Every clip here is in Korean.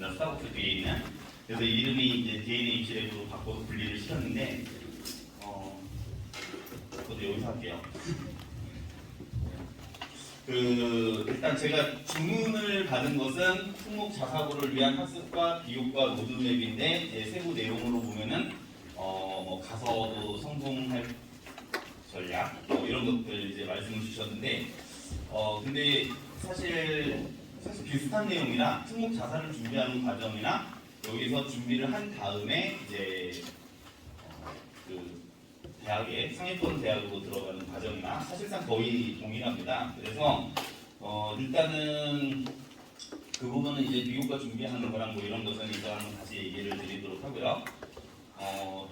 있습니다. 스타벅스 뒤에 있는. 그래서 이름이 이제 DNA 입시랩으로 바꿔서 분리를 시켰는데, 저도 여기서 할게요. 일단 제가 주문을 받은 것은 특목 자사고를 위한 학습과 비교과 로드맵인데, 세부 내용으로 보면은 뭐 가서도 성공할 전략 이런 것들 이제 말씀을 주셨는데, 근데 사실 비슷한 내용이나 특목 자사를 준비하는 과정이나 여기서 준비를 한 다음에 이제 그 대학에 상위권 대학으로 들어가는 과정이나 사실상 거의 동일합니다. 그래서 일단은 그 부분은 이제 미국과 준비하는 거랑 뭐 이런 것은 일단 다시 얘기를 드리도록 하고요.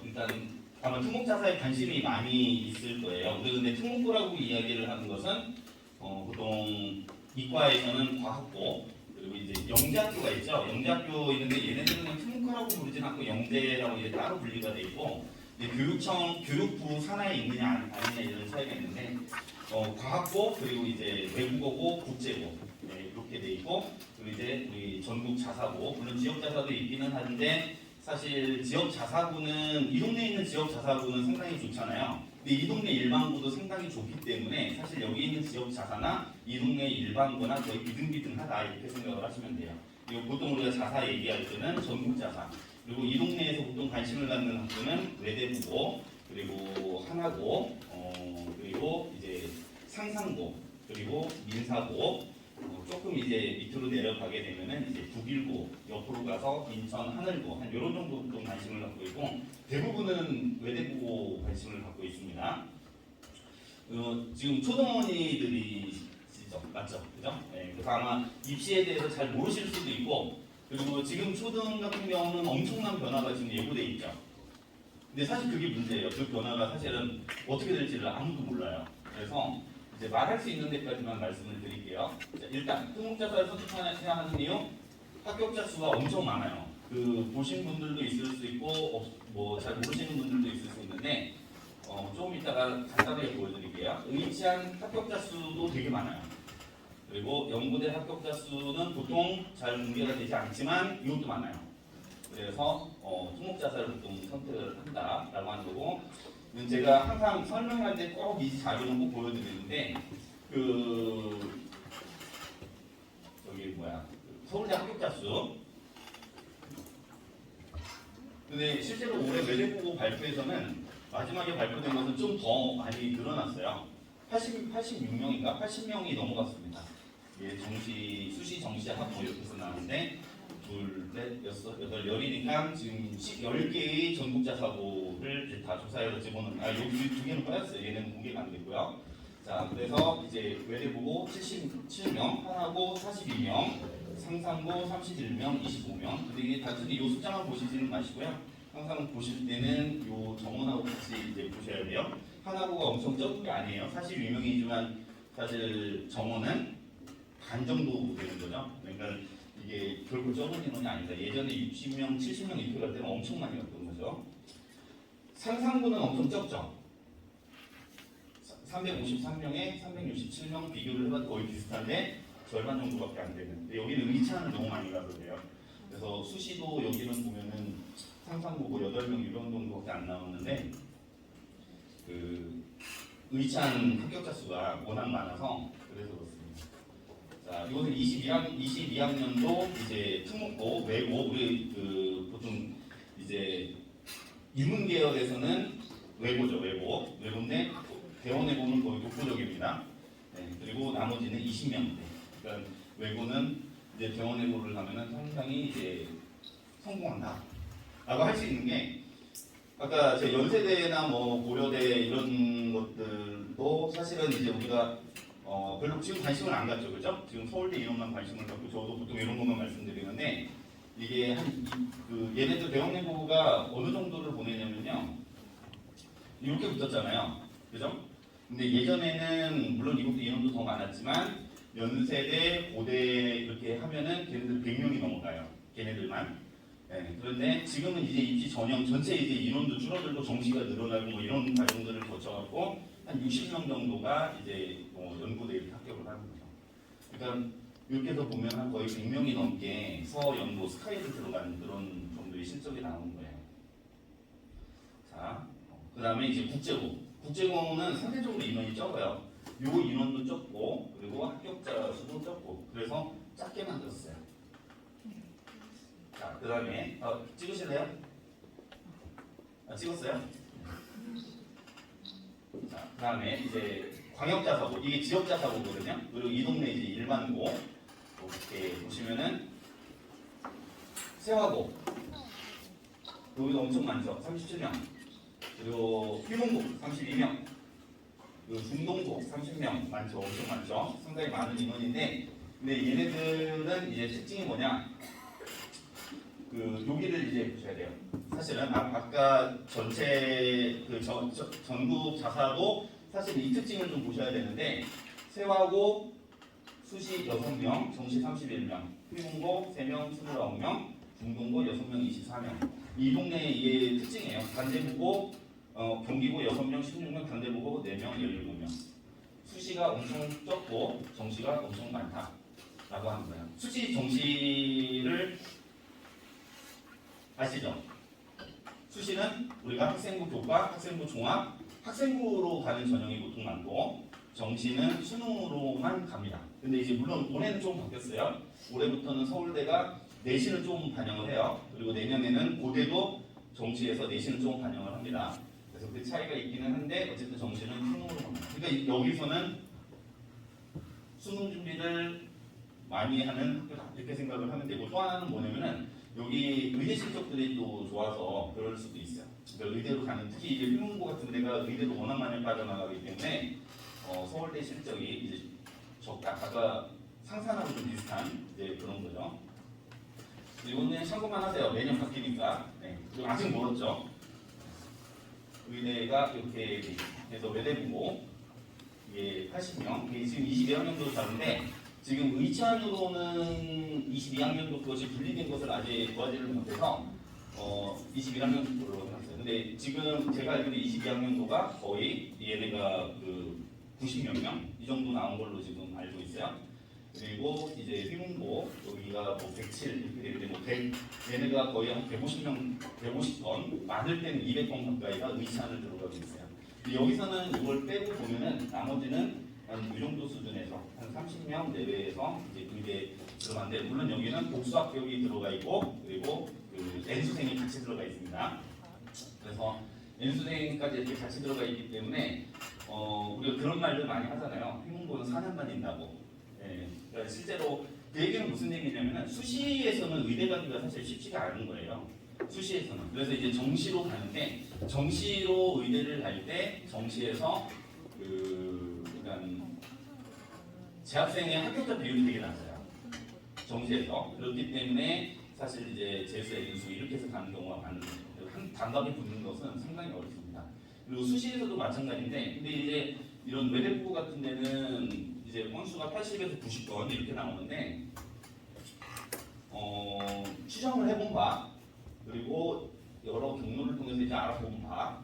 일단 아마 특목자사에 관심이 많이 있을 거예요. 근데 특목고라고 이야기를 하는 것은 보통 이과에서는 과학고 그리고 이제 영재학교가 있죠. 영재학교 있는데 얘네들은 그냥 특목고라고 부르진 않고 영재라고 이제 따로 분리가 돼 있고, 이제 교육부 산하에 있느냐 아니냐 이런 차이가 있는데, 과학고 그리고 이제 외국어고 국제고 이렇게 돼 있고, 그리고 이제 우리 전국 자사고, 물론 지역 자사도 있기는 한데 사실 지역 자사고는 이 동네에 있는 지역 자사고는 상당히 좋잖아요. 근데 이 동네 일반고도 상당히 좋기 때문에 사실 여기 있는 지역 자사나 이 동네 일반고나 거의 비등비등하다 이렇게 생각을 하시면 돼요. 그리고 보통 우리가 자사 얘기할 때는 전국 자사, 그리고 이 동네에서 보통 관심을 갖는 학교는 외대부고, 그리고 하나고, 그리고 이제 상상고, 그리고 민사고, 조금 이제 밑으로 내려가게 되면은 이제 북일고, 옆으로 가서 인천 하늘고, 한 이런 정도 좀 관심을 갖고 있고, 대부분은 외대부고 관심을 갖고 있습니다. 지금 초등어머니들이시죠, 맞죠, 그죠? 네, 그래서 아마 입시에 대해서 잘 모르실 수도 있고, 그리고 지금 초등 같은 경우는 엄청난 변화가 지금 예고돼 있죠. 근데 사실 그게 문제예요. 그 변화가 사실은 어떻게 될지를 아무도 몰라요. 그래서 이제 말할 수 있는 데까지만 말씀을 드릴게요. 자, 일단 특목자사를 선택해야 하는 이유, 합격자 수가 엄청 많아요. 보신 분들도 있을 수 있고 뭐 잘 모르시는 분들도 있을 수 있는데, 조금 이따가 간단하게 보여드릴게요. 의치한 합격자 수도 되게 많아요. 그리고 연구대 합격자 수는 보통 잘 공개가 되지 않지만 이것도 많아요. 그래서 특목자사를 보통 선택을 한다라고 하는 거고, 제가 항상 설명할 때 꼭 이 자료는 꼭 보여드리는데, 서울대 합격자 수. 근데 실제로 올해 외대보고 발표에서는 마지막에 발표된 것은 좀 더 많이 늘어났어요. 86명인가 80명이 넘어갔습니다. 예, 수시 정시 합보 이렇게 해서 나오는데, 둘, 넷, 여섯, 여덟, 열이니까 지금 10개의 전국자사고를 다 조사해서 집어넣은, 여기 두 개는 빠졌어요. 얘는 공개가 안 됐고요. 자, 그래서 이제 외대보고 77명, 하나고 42명, 상상고 31명, 25명. 근데 이게 단순히 이 숫자만 보시지는 마시고요. 항상 보실 때는 이 정원하고 같이 이제 보셔야 돼요. 하나고가 엄청 적은 게 아니에요. 42명이지만 사실 정원은 반 정도 되는 거죠. 그러니까 이게 결국 적은 인원이 아니다. 예전에 60명, 70명 입학할 때는 엄청 많이 갔던 거죠. 상상고는 엄청 적죠. 353명에 367명 비교를 해봐도 거의 비슷한데 절반 정도밖에 안 되는. 근데 여기는 의찬을 너무 많이 가서 그래요. 그래서 수시도 여기는 보면은 상상고고 8명 이런 정도밖에 안 나오는데, 의찬 합격자 수가 워낙 많아서 그래서 그렇습니다. 자, 이것은 22학년도 이제 특목고 외고, 우리 보통 이제 인문 계열에서는 외고죠, 외고인데 대원외고는 거의 독보적입니다. 네, 그리고 나머지는 20명대. 그러니까 외고는 이제 대원외고를 가면은 상당히 이제 성공한다라고 할 수 있는 게, 아까 제 연세대나 뭐 고려대 이런 것들도 사실은 이제 우리가 별로 지금 관심을 안 갖죠, 그죠? 지금 서울대 이런만 관심을 갖고, 저도 보통 이런 것만 말씀드리는데, 이게 얘네들 대학내고가 어느 정도를 보내냐면요, 이렇게 붙었잖아요, 그죠? 근데 예전에는 물론 이것도 인원도 더 많았지만 연세대, 고대 이렇게 하면은 걔네들 100명이 넘어가요, 걔네들만. 네, 그런데 지금은 이제 입시 전형 전체 이제 인원도 줄어들고 정시가 늘어나고 뭐 이런 과정들을 거쳐갖고 한 60명 정도가 이제 연구대 이렇게 합격을 하는 거죠. 그러니까 이렇게 해서 보면 한 거의 100명이 넘게 서연고 스카이를 들어가는 그런 정도의 실적이 나오는 거예요. 자, 그 다음에 이제 국제고. 국제고는 상대적으로 인원이 적어요. 요 인원도 적고, 그리고 합격자 수도 적고, 그래서 작게 만들었어요. 자, 그 다음에 찍으실래요? 찍었어요? 자, 그 다음에 이제 광역자사고, 이게 지역자사고거든요. 그리고 이 동네 이제 일반고, 이렇게 보시면은 세화고, 여기도 엄청 많죠. 37명. 그리고 휘문고 32명. 그리고 중동고 30명 많죠. 엄청 많죠. 상당히 많은 인원인데, 근데 얘네들은 이제 특징이 뭐냐? 여기를 이제 보셔야 돼요. 사실은 아까 전체 전국 자사도 사실 이 특징을 좀 보셔야 되는데, 세화고 수시 6명, 정시 31명, 휘문고 3명 29명, 중동고 6명 24명. 이 동네 이게 특징이에요. 단대부고 경기고 6명 16명, 단대부고 4명 17명. 수시가 엄청 적고 정시가 엄청 많다라고 하는 거예요. 수시 정시를 아시죠? 수시는 우리가 학생부 교과, 학생부 종합, 학생부로 가는 전형이 보통 많고, 정시는 수능으로만 갑니다. 근데 이제 물론 올해는 좀 바뀌었어요. 올해부터는 서울대가 내신을 좀 반영을 해요. 그리고 내년에는 고대도 정시에서 내신을 좀 반영을 합니다. 그래서 그 차이가 있기는 한데 어쨌든 정시는 수능으로 갑니다. 그러니까 여기서는 수능 준비를 많이 하는 학교다 이렇게 생각을 하면 되고, 또 하나는 뭐냐면은 여기 의대 실적들이 또 좋아서 그럴 수도 있어요. 그러니까 의대로 가는, 특히 이제 휘문고 같은 데가 의대로 워낙 많이 빠져나가기 때문에 서울대 실적이 이제 적다. 아까 상산하고 좀 비슷한 이제 그런 거죠. 이거는 참고만 하세요. 매년 바뀌니까. 네. 그리고 아직 멀었죠. 의대가 이렇게 해서 외대부고 이게 80명, 이게 지금 22학년도 자는데, 지금 의치안으로는 22학년도 그것이 분리된 것을 아직 도와지를 못해서 21학년도로 해놨어요. 근데 지금 제가 알기로 22학년도가 거의 얘네가 90몇 명 이 정도 나온 걸로 지금 알고 있어요. 그리고 이제 휘문고 여기가 뭐 107 이렇게 되는데 뭐 100, 얘네가 거의 한 150명, 150건, 많을 때는 200건 가까이가 의치안을 들어가고 있어요. 여기서는 이걸 빼고 보면은 나머지는 한 이 정도 수준에서 한 30명 내외에서 이제 의대 들어가는데, 물론 여기는 복수 합격이 들어가 있고, 그리고 N수생이 같이 들어가 있습니다. 그래서 N수생까지 이렇게 같이 들어가 있기 때문에 우리가 그런 말들 많이 하잖아요. 휘문고는 4년 다닌다고. 예, 그러니까 실제로 그 얘기는 무슨 얘기냐면은 수시에서는 의대 가기가 사실 쉽지가 않은 거예요. 수시에서는. 그래서 이제 정시로 가는데, 정시로 의대를 갈 때 정시에서 그러니까 재학생의 합격자 비율이 되게 낮아요. 정시에서. 그렇기 때문에 사실 이제 재수, 인수 이렇게 해서 가는 경우가 많은 거예요. 한 단박에 붙는 것은 상당히 어렵습니다. 그리고 수시에서도 마찬가지인데, 근데 이제 이런 외대부 같은 데는 이제 건수가 80에서 90건 이렇게 나오는데, 추정을 해본 바, 그리고 여러 경로를 통해서 이제 알아본 바,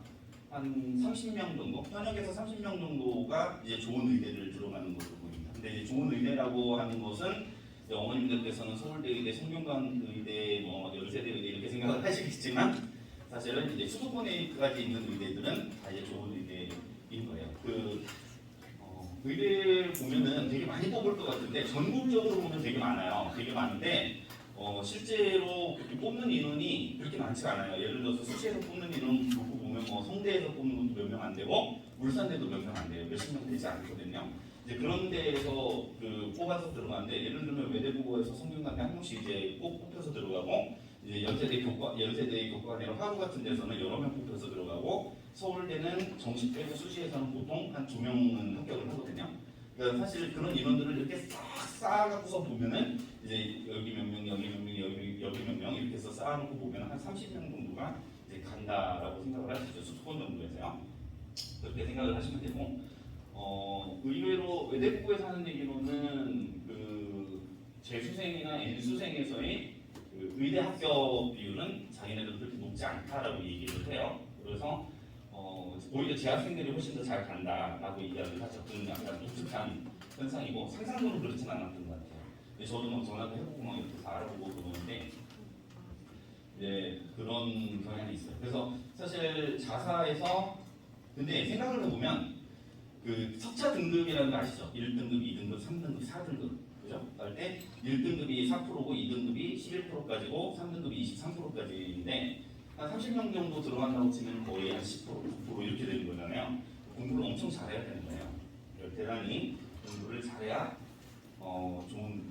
한 30명 정도, 현역에서 30명 정도가 이제 좋은 의대를 들어가는 것으로 보입니다. 근데 이제 좋은 의대라고 하는 것은 이제 어머님들께서는 서울대 의대, 성균관 의대, 뭐 연세대 의대 이렇게 생각을 하시겠지만, 사실은 이제 수도권에까지 있는 의대들은 다 이제 좋은 의대인 거예요. 의대 보면은 되게 많이 뽑을 것 같은데, 전국적으로 보면 되게 많아요. 되게 많은데 실제로 그렇게 뽑는 인원이 그렇게 많지 않아요. 예를 들어서 수시에서 뽑는 인원 놓고 보면 뭐 성대에서 뽑는 것도 몇 명 안 되고, 울산대도 몇 명 안 돼요. 몇십 명 되지 않거든요. 이제 그런 데에서 뽑아서 들어가는데, 예를 들면 외대부고에서 성균관대 한 명씩 이제 꼭 뽑혀서 들어가고, 이제 연세대 교과관이나 화구 같은 데서는 여러 명 뽑혀서 들어가고, 서울대는 정시 빼고 수시에서는 보통 한 2명은 합격을 하거든요. 그러니까 사실 그런 인원들을 이렇게 싹 쌓아갖고서 보면은 이제 여기 몇 명, 여기 몇 명, 여기 몇 명 이렇게 해서 쌓아놓고 보면 한 30명 정도가 이제 간다라고 생각을 하시죠. 수도권 정도에서요. 그렇게 생각을 하시면 되고, 의외로 외대부고에서 하는 얘기로는 재수생이나 N수생에서의 의대 합격 비율은 자기네들 그렇게 높지 않다라고 얘기를 해요. 그래서 오히려 재학생들이 훨씬 더 잘 간다라고 이야기를 하죠. 그건 약간 독특한 현상이고, 상상도는 그렇진 않았던 것 같아요. 저도 막 전화도 해보고 막 이렇게 다 알아보고 그러는데 그런 경향이 있어요. 그래서 사실 자사에서 근데 생각을 해보면 그 석차 등급이라는 거 아시죠? 1등급, 2등급, 3등급, 4등급 그죠? 그럴 때 1등급이 4%고 2등급이 11%까지고 3등급이 23%까지인데 한 30명 정도 들어간다고 치면 거의 한 10%, 9% 이렇게 되는 거잖아요. 공부를 엄청 잘해야 되는 거예요. 대단히 공부를 잘해야 좋은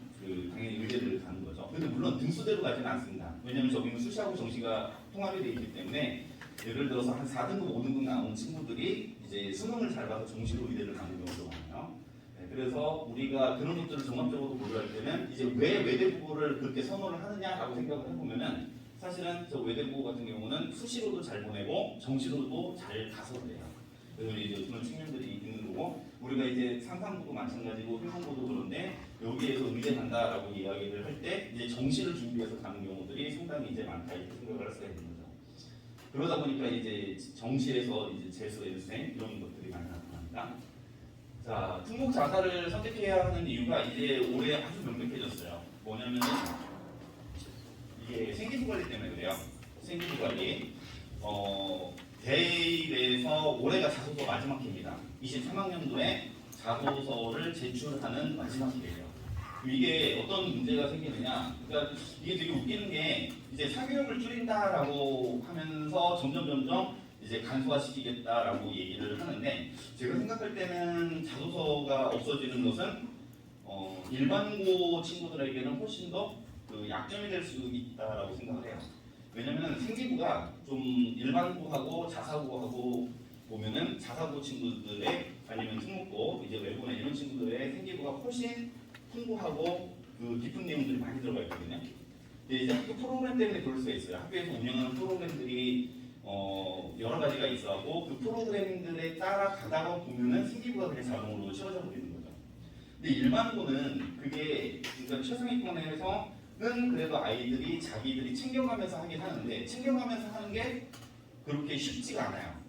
당연히 의대를 가는 거죠. 근데 물론 등수대로 가지는 않습니다. 왜냐하면 저기는 수시하고 정시가 통합이 되어 있기 때문에 예를 들어서 한 4등급, 5등급 나온 친구들이 이제 수능을 잘 봐서 정시로 의대를 가는 경우도 많아요. 그래서 우리가 그런 것들을 종합적으로 고려할 때는 이제 왜 외대부고를 그렇게 선호를 하느냐라고 생각을 해보면은 사실은 저 외대부고 같은 경우는 수시로도 잘 보내고 정시로도 잘 가서 그래요. 그래서 이제 그런 측면들이 있는 거고 우리가 이제 상상부도 마찬가지고 행정부도 그런데 여기에서 의대 간다라고 이야기를 할 때 이제 정시를 준비해서 가는 경우들이 상당히 이제 많다 이렇게 생각을 할 수가 있는 거죠. 그러다 보니까 이제 정시에서 이제 재수, 예수생 이런 것들이 많이 나타납니다. 자, 특목 자사를 선택해야 하는 이유가 이제 올해 아주 명백해졌어요. 뭐냐면은 이게 생기부 관리 때문에 그래요. 생기부 관리. 대입에서 올해가 자소서 마지막 해입니다. 23학년도에 자소서를 제출하는 마지막 해예요. 이게 어떤 문제가 생기느냐? 그러니까 이게 되게 웃기는 게 이제 사교육을 줄인다라고 하면서 점점 이제 간소화시키겠다라고 얘기를 하는데 제가 생각할 때는 자소서가 없어지는 것은 일반고 친구들에게는 훨씬 더 그 약점이 될 수 있다라고 생각을 해요. 왜냐면 생기부가 좀 일반고하고 자사고하고 보면은 자사고 친구들의 아니면 특목고 이제 외고나 이런 친구들의 생기부가 훨씬 풍부하고 그 깊은 내용들이 많이 들어가 있거든요. 근데 이제 학교 프로그램 때문에 그럴 수가 있어요. 학교에서 운영하는 프로그램들이 여러 가지가 있어하고 그 프로그램들에 따라가다가 보면은 생기부가 그냥 자동으로 채워져 버리는 거죠. 근데 일반고는 그게 그러니까 최상위권에서는 그래도 아이들이 자기들이 챙겨가면서 하긴 하는데 챙겨가면서 하는 게 그렇게 쉽지가 않아요.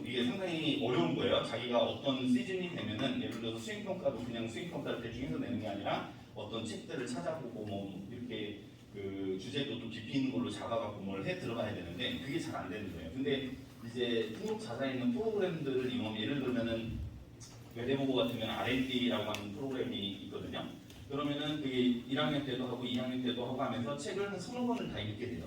이게 상당히 어려운 거예요. 자기가 어떤 시즌이 되면은 예를 들어서 수행평가도 그냥 수행평가를 대중해서 내는 게 아니라 어떤 책들을 찾아보고 뭐 이렇게 그 주제도 좀 깊이 있는 걸로 잡아갖고 뭘 해 들어가야 되는데 그게 잘 안 되는 거예요. 근데 이제 특목 자사에 있는 프로그램들을 이용하면 예를 들면은 외대보고 같으면 R&D라고 하는 프로그램이 있거든요. 그러면은 그게 1학년 때도 하고 2학년 때도 하고 하면서 책을 한 서너 권을 다 읽게 돼요.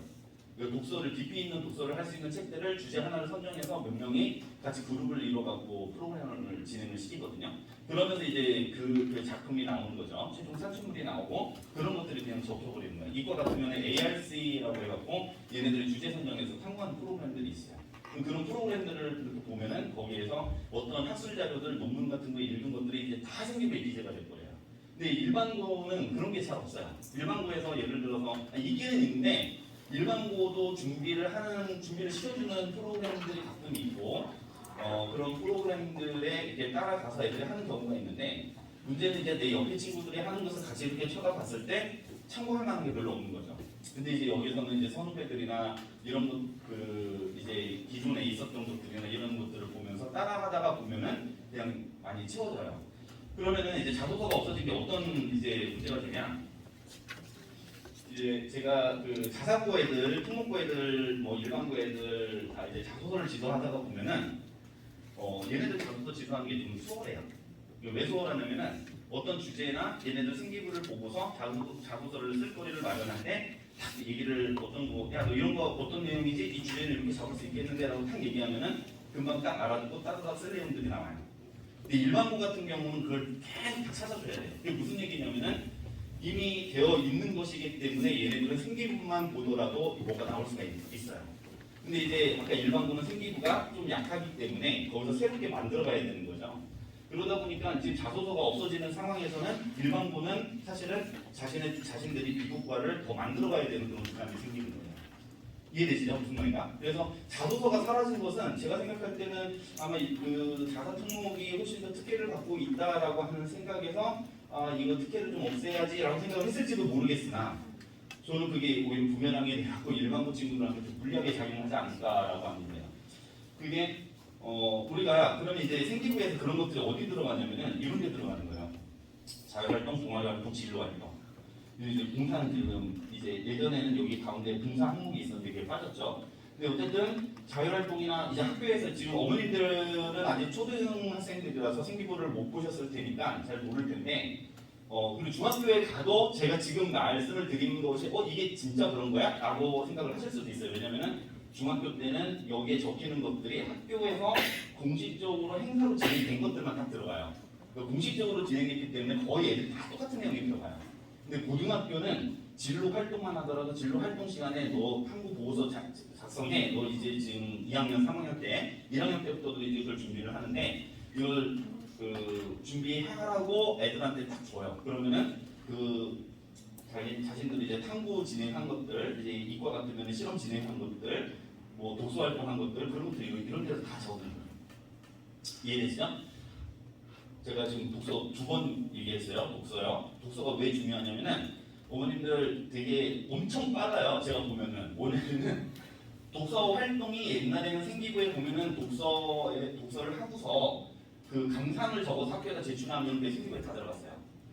독서를 깊이 있는 독서를 할 수 있는 책들을 주제 하나를 선정해서 몇 명이 같이 그룹을 이뤄갖고 프로그램을 진행을 시키거든요. 그러면서 이제 그 작품이 나오는 거죠. 최종 산출물이 나오고 그런 것들이 그냥 적혀버리는 거예요. 이과 같으면 ARC라고 해갖고 얘네들이 주제 선정해서 탐구하는 프로그램들이 있어요. 그런 프로그램들을 보면은 거기에서 어떤 학술 자료들, 논문 같은 거 읽은 것들이 이제 다 생기부에 기재가 될 거예요. 근데 일반고는 그런 게 잘 없어요. 일반고에서 예를 들어서 있기는 있는데 일반고도 준비를 시켜주는 프로그램들이 가끔 있고 그런 프로그램들에 이렇게 따라가서 애들이 하는 경우가 있는데 문제는 이제 내 옆에 친구들이 하는 것을 같이 이렇게 쳐다봤을 때 참고할 만한 게 별로 없는 거죠. 근데 이제 여기서는 이제 선후배들이나 이런 것 이제 기존에 있었던 것들이나 이런 것들을 보면서 따라가다가 보면은 그냥 많이 채워져요. 그러면은 이제 자소서가 없어진 게 어떤 이제 문제가 되냐? 이제 제가 그 자사고 애들, 특목고 애들, 뭐 일반고 애들 다 이제 자소서를 지도하다가 보면은 얘네들 자소서 지도하는 게 좀 수월해요. 왜 수월하냐면은 어떤 주제나 얘네들 생기부를 보고서 자소서를 쓸 거리를 마련하는데 딱 얘기를 어떤 거, 야 너 이런 거 어떤 내용이지? 이 주제는 이렇게 잡을 수 있겠는데라고 딱 얘기하면은 금방 딱 알아듣고 따로따로 쓸 내용들이 나와요. 근데 일반고 같은 경우는 그걸 계속 찾아줘야 돼요. 그게 무슨 얘기냐면은 이미 되어 있는 것이기 때문에 얘네들은 생기부만 보더라도 뭐가 나올 수가 있어요. 근데 이제 아까 일반고는 생기부가 좀 약하기 때문에 거기서 새롭게 만들어가야 되는 거죠. 그러다 보니까 지금 자소서가 없어지는 상황에서는 일반고는 사실은 자신들이 비교과를 더 만들어가야 되는 그런 부담이 생기는 거예요. 이해되시죠? 무슨 말인가? 그래서 자소서가 사라진 것은 제가 생각할 때는 아마 그 자사 특목이 훨씬 더 특혜를 갖고 있다라고 하는 생각에서 이거 특혜를 좀 없애야지라고 생각을 했을지도 모르겠으나 저는 그게 오히려 부메랑이 돼갖고 일반고 친구들한테 좀 불리하게 작용하지 않을까라고 합니다. 그게 우리가 그러면 이제 생기부에서 그런 것들이 어디 들어가냐면은 이런 데 들어가는 거예요. 자율활동, 동아리활동, 진로활동. 이제 봉사는 지금 이제 예전에는 여기 가운데 봉사 항목이 있었는데 그게 빠졌죠. 근데 어쨌든 자율활동이나 이제 학교에서 지금 어머님들은 아직 초등학생들이라서 생기부를 못 보셨을 테니까 잘 모를 텐데 그리고 중학교에 가도 제가 지금 말씀을 드리는 것이 이게 진짜 그런 거야? 라고 생각을 하실 수도 있어요. 왜냐면은 중학교 때는 여기에 적히는 것들이 학교에서 공식적으로 행사로 진행된 것들만 딱 들어가요. 공식적으로 진행됐기 때문에 거의 애들 다 똑같은 내용이 들어가요. 근데 고등학교는 진로 활동만 하더라도 진로 활동 시간에 너 탐구 보고서 작성해. 너 이제 지금 2학년, 3학년 때, 1학년 때부터도 이제 그걸 준비를 하는데 이걸 준비하라고 애들한테 딱 줘요. 그러면은 자신들이 이제 탐구 진행한 것들, 이제 이과 같으면 실험 진행한 것들, 뭐 독서 활동한 것들 그런 것들 이런 데서 다 적는 거예요. 이해되시죠? 제가 지금 독서 2번 얘기했어요. 독서가 왜 중요하냐면은 어머님들 되게 엄청 빨라요. 제가 보면은 오늘은 독서 활동이 옛날에는 생기부에 보면은 독서를 하고서 그 감상을 적어서 학교에다 제출하면 그 생기부에 다 들어갔어요.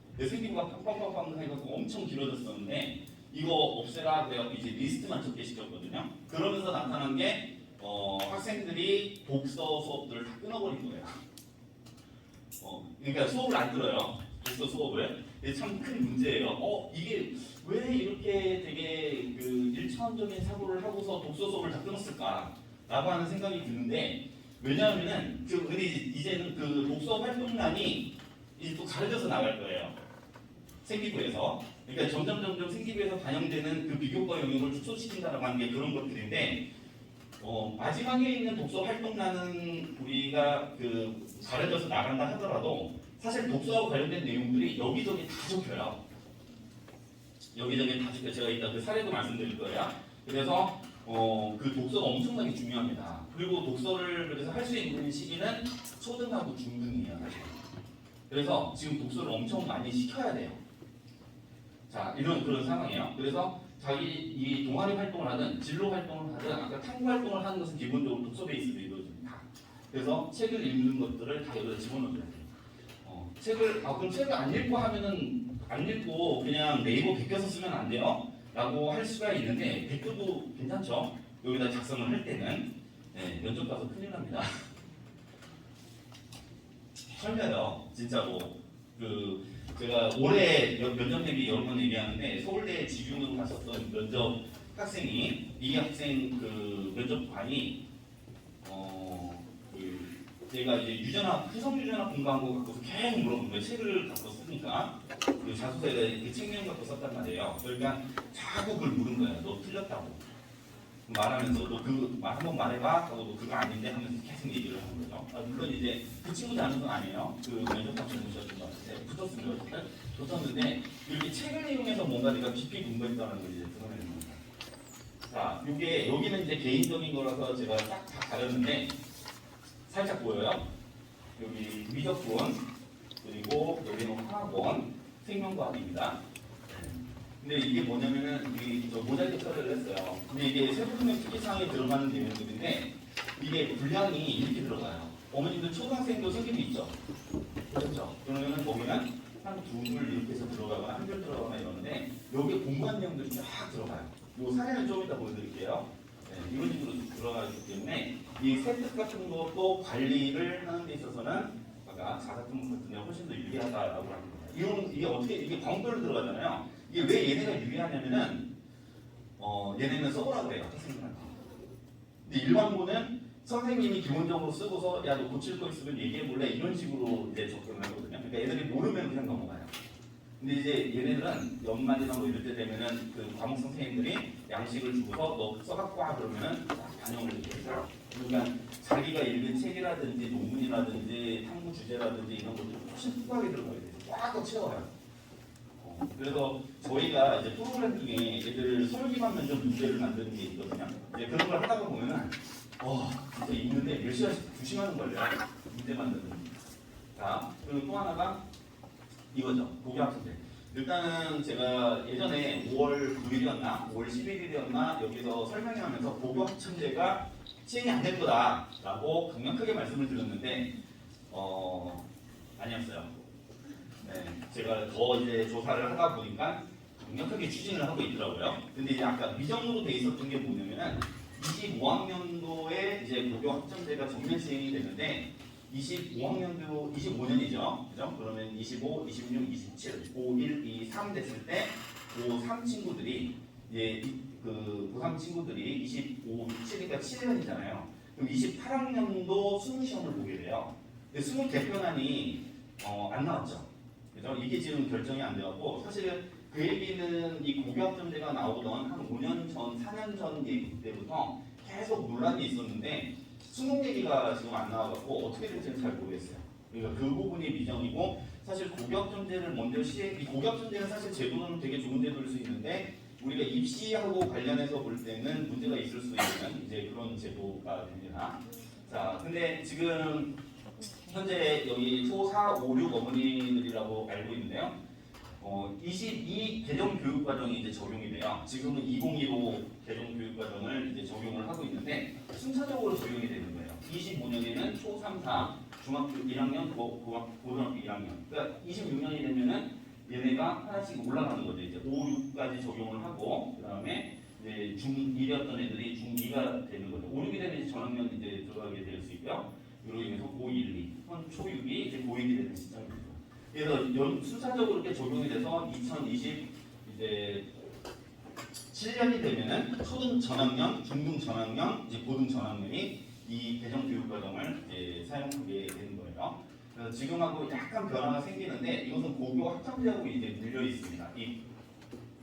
근데 생기부가 팡팡팡팡 해가지고 엄청 길어졌었는데 이거 없애라 그래갖고 이제 리스트만 적게 시켰거든요. 그러면서 나타난 게 학생들이 독서 수업들을 다 끊어버린 거예요. 그러니까 수업을 안 들어요. 독서 수업을. 이게 참 큰 문제예요. 이게 왜 이렇게 되게 일차원적인 사고를 하고서 독서 수업을 다 끊었을까? 라고 하는 생각이 드는데 왜냐하면은 이제는 그 독서 활동란이 이제 또 가려져서 나갈 거예요. 생기부에서. 그러니까 점점 생기부에서 반영되는 그 비교과 영역을 축소시킨다라고 하는 게 그런 것들인데 마지막에 있는 독서 활동란은 우리가 가려져서 나간다 하더라도 사실 독서와 관련된 내용들이 여기저기 다 적혀요. 여기저기 다 적혀. 제가 이따 그 사례도 말씀드릴 거예요. 그래서 그 독서가 엄청나게 중요합니다. 그리고 독서를 그래서 할 수 있는 시기는 초등하고 중등이에요. 사실. 그래서 지금 독서를 엄청 많이 시켜야 돼요. 자, 그런 상황이에요. 그래서 자기 이 동아리 활동을 하든 진로 활동을 하든 아까 탐구 활동을 하는 것은 기본적으로 독서 베이스로 이루어집니다. 그래서 책을 읽는 것들을 다 여기다 집어넣어야 돼요. 그럼 책을 안 읽고 하면은 안 읽고 그냥 네이버 베껴서 쓰면 안 돼요? 라고 할 수가 있는데 베껴도 괜찮죠? 여기다 작성을 할 때는 면접 가서 큰일 납니다. 설명요 진짜로. 제가 올해 면접 대비 여러 번 얘기하는데 서울대 지균으로 가셨던 면접 학생이 이 학생 면접관이 제가 이제 후성 유전학 공부한 거 갖고서 계속 물어본 거예요. 책을 갖고 쓰니까 자소서에 책 내용 갖고 썼단 말이에요. 그러니까 자꾸 그걸 물은 거예요. 너 틀렸다고 말하면서 너 한번 말해봐 하고 너 그거 아닌데 하면서 계속 얘기를 하는 거죠. 물론 이제 그 친구 잘못은 아니에요. 면접관 잘못이었던 것 같은데 붙었는데 이렇게 책을 이용해서 뭔가 내가 깊이 공부했다는 걸 이제 드러내는 겁니다. 자, 여기는 이제 개인적인 거라서 제가 딱 다 가렸는데 살짝 보여요. 여기 미적분 그리고 여기는 화학원 생명과학입니다. 근데 이게 뭐냐면은 모자이크 처리를 했어요. 근데 이게 세부분의 특기사항에 들어가는 내용들인데 이게 분량이 이렇게 들어가요. 어머님들 초등학생도 생기부 있죠? 그렇죠? 그러면은 거기는 한 2줄 이렇게 해서 들어가거나 1줄 들어가거나 이러는데 여기에 공부한 내용들이 쫙 들어가요. 이 사례는 좀 이따 보여드릴게요. 이런 식으로 들어가기 때문에 이 세트 같은 것도 관리를 하는 데 있어서는 아까 자사품 같은 게 훨씬 더 유리하다라고 합니다. 이게 광별로 들어가잖아요. 이게 왜 얘네가 유리하냐면은 얘네는 써보라 그래요. 학생들한테. 근데 일반고는 선생님이 기본적으로 쓰고서 야 너 고칠 거 있으면 얘기해볼래 이런 식으로 이제 접근을 하거든요. 그러니까 애들이 모르면 그냥 넘어가요. 근데 이제 얘네들은 연말이나 뭐 이럴 때 되면은 과목 선생님들이 양식을 주고서 너 써갖고 와 그러면은 반영을 해줘요. 그러니까 자기가 읽은 책이라든지 논문이라든지 탐구 주제라든지 이런 것들이 훨씬 풍부하게 들어가야 돼요. 꽉 채워요. 그래서 저희가 이제 프로그램 중에 애들 설계만 면접 문제를 만드는 게 있거든요. 이제 그런 걸 하다가 보면은 진짜 읽는데 몇 시간씩 2시간은 걸려요. 문제 만드는 거. 자, 그리고 또 하나가 이거죠. 고교학생들. 일단은 제가 예전에 5월 9일이었나 5월 11일이었나 여기서 설명하면서 고교학생제가 시행이 안 될 거다라고 강력하게 말씀을 드렸는데 아니었어요. 네, 제가 더 이제 조사를 하다 보니까 강력하게 추진을 하고 있더라고요. 근데 이제 아까 미정으로 돼 있었던 게 뭐냐면은 25학년도에 이제 고교 학점제가 전면 시행이 되는데 25학년도 25년이죠. 그죠? 그러면 25, 26, 27, 5, 1, 2, 3 됐을 때 고3 친구들이 이제 그 고3 친구들이 25, 7이니까 7년이잖아요. 그럼 28학년도 수능 시험을 보게 돼요. 근데 수능 개편안이 안 나왔죠. 그죠? 이게 지금 결정이 안 되었고 사실은 그 얘기는 이 고교학점제가 나오던 한 5년 전, 4년 전 얘기 때부터 계속 논란이 있었는데 수능 얘기가 지금 안 나와갖고 어떻게 될지는 잘 모르겠어요. 그러니까 그 부분이 미정이고 사실 고교학점제를 먼저 이 고교학점제는 사실 제도는 되게 좋은 제도일 수 있는데 우리가 입시하고 관련해서 볼 때는 문제가 있을 수 있는 이제 그런 제도가 됩니다. 자, 근데 지금 현재 여기 초 4, 5, 6 어머니들이라고 알고 있는데요. 22 개정 교육 과정이 이제 적용이 돼요. 지금은 2015 개정 교육 과정을 이제 적용을 하고 있는데 순차적으로 적용이 되는 거예요. 25년에는 초 3, 4 중학교 1학년, 고등학교 1학년. 그러니까 26년이 되면은 얘네가 하나씩 올라가는 거죠. 이제 5, 6까지 적용을 하고 그다음에 이제 중1이었던 애들이 중2가 되는 거죠. 5, 6이 되면 이제 전학년 이제 들어가게 될 수 있고요. 이로 인해서 고 1, 2, 초6이 이제 고1이 되는 시점이죠. 그래서 순차적으로 이렇게 적용이 돼서 2020 이제 7년이 되면은 초등 전학년, 중등 전학년, 이제 고등 전학년이 이 개정 교육 과정을 이제 사용하게 되는 거예요. 그래서 지금하고 약간 변화가 생기는데 이것은 고교 학점제하고 이제 물려 있습니다.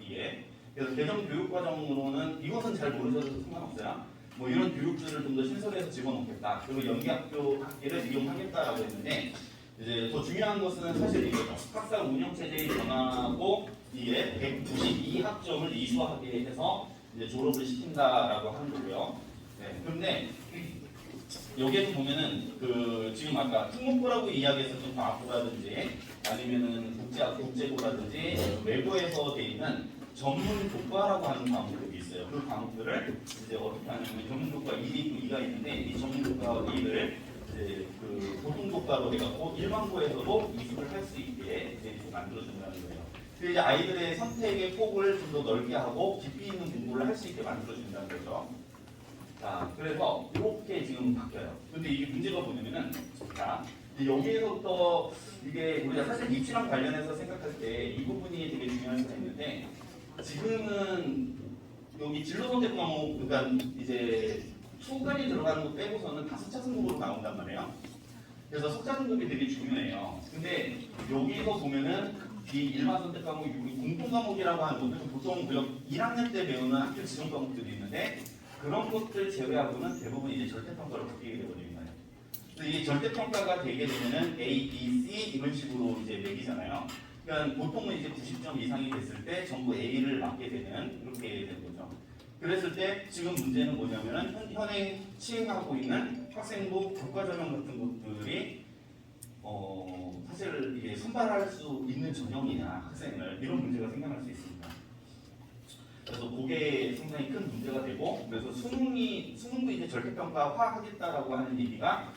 이게 그래서 개정 교육 과정으로는 이것은 잘 모르셔도 상관없어요. 뭐 이런 교육들을 좀 더 신설해서 집어넣겠다. 그리고 연계학교 학기를 이용하겠다라고 했는데 이제 더 중요한 것은 사실 이거죠. 학사 운영 체제의 변화고 이게 192학점을 이수하게 해서 이제 졸업을 시킨다라고 하는 거고요. 네, 그런데 여기에서 보면은 그 지금 아까 특목고라고 이야기했었던 과학고라든지 아니면은 국제고라든지 외고에서 돼 있는 전문 교과라고 하는 과목들이 있어요. 그 과목들을 이제 어떻게 하냐면 전문 교과 1이 있고 2가 있는데 이 전문 교과 2를 이제 그 보통 교과로 해갖고 일반고에서도 이수를 할 수 있게 이제 만들어준다는 거예요. 그래서 이제 아이들의 선택의 폭을 좀 더 넓게 하고 깊이 있는 공부를 할 수 있게 만들어준다는 거죠. 자, 그래서 이렇게 지금 바뀌어요. 근데 이게 문제가 뭐냐면은, 자, 여기에서부터 이게 우리가 사실 입시랑 관련해서 생각할 때 이 부분이 되게 중요한 게 있는데, 지금은 여기 진로 선택 과목, 그러니까 이제 초까지 들어가는 거 빼고서는 다 석차 등급으로 나온단 말이에요. 그래서 석차 등급이 되게 중요해요. 근데 여기서 보면은 이 일반 선택 과목이 공통 과목이라고 하는 것들은 보통 1학년 때 배우는 학교 지정 과목들이 있는데 그런 것들 제외하고는 대부분 이제 절대평가로 바뀌게 되거든요. 그래서 이게 절대평가가 되게 되면은 A, B, C 이런 식으로 이제 매기잖아요. 그러니까 보통은 이제 90점 이상이 됐을 때 전부 A를 맞게 되는 이렇게 되는 거죠. 그랬을 때 지금 문제는 뭐냐면은 현행 시행하고 있는 학생부 교과 전형 같은 것들이 사실 이게 선발할 수 있는 전형이냐 학생을 이런 문제가 생겨날 수 있습니다. 그래서 그게 상당히 큰 문제가 되고 그래서 수능도 이제 절대평가화 하겠다라고 하는 얘기가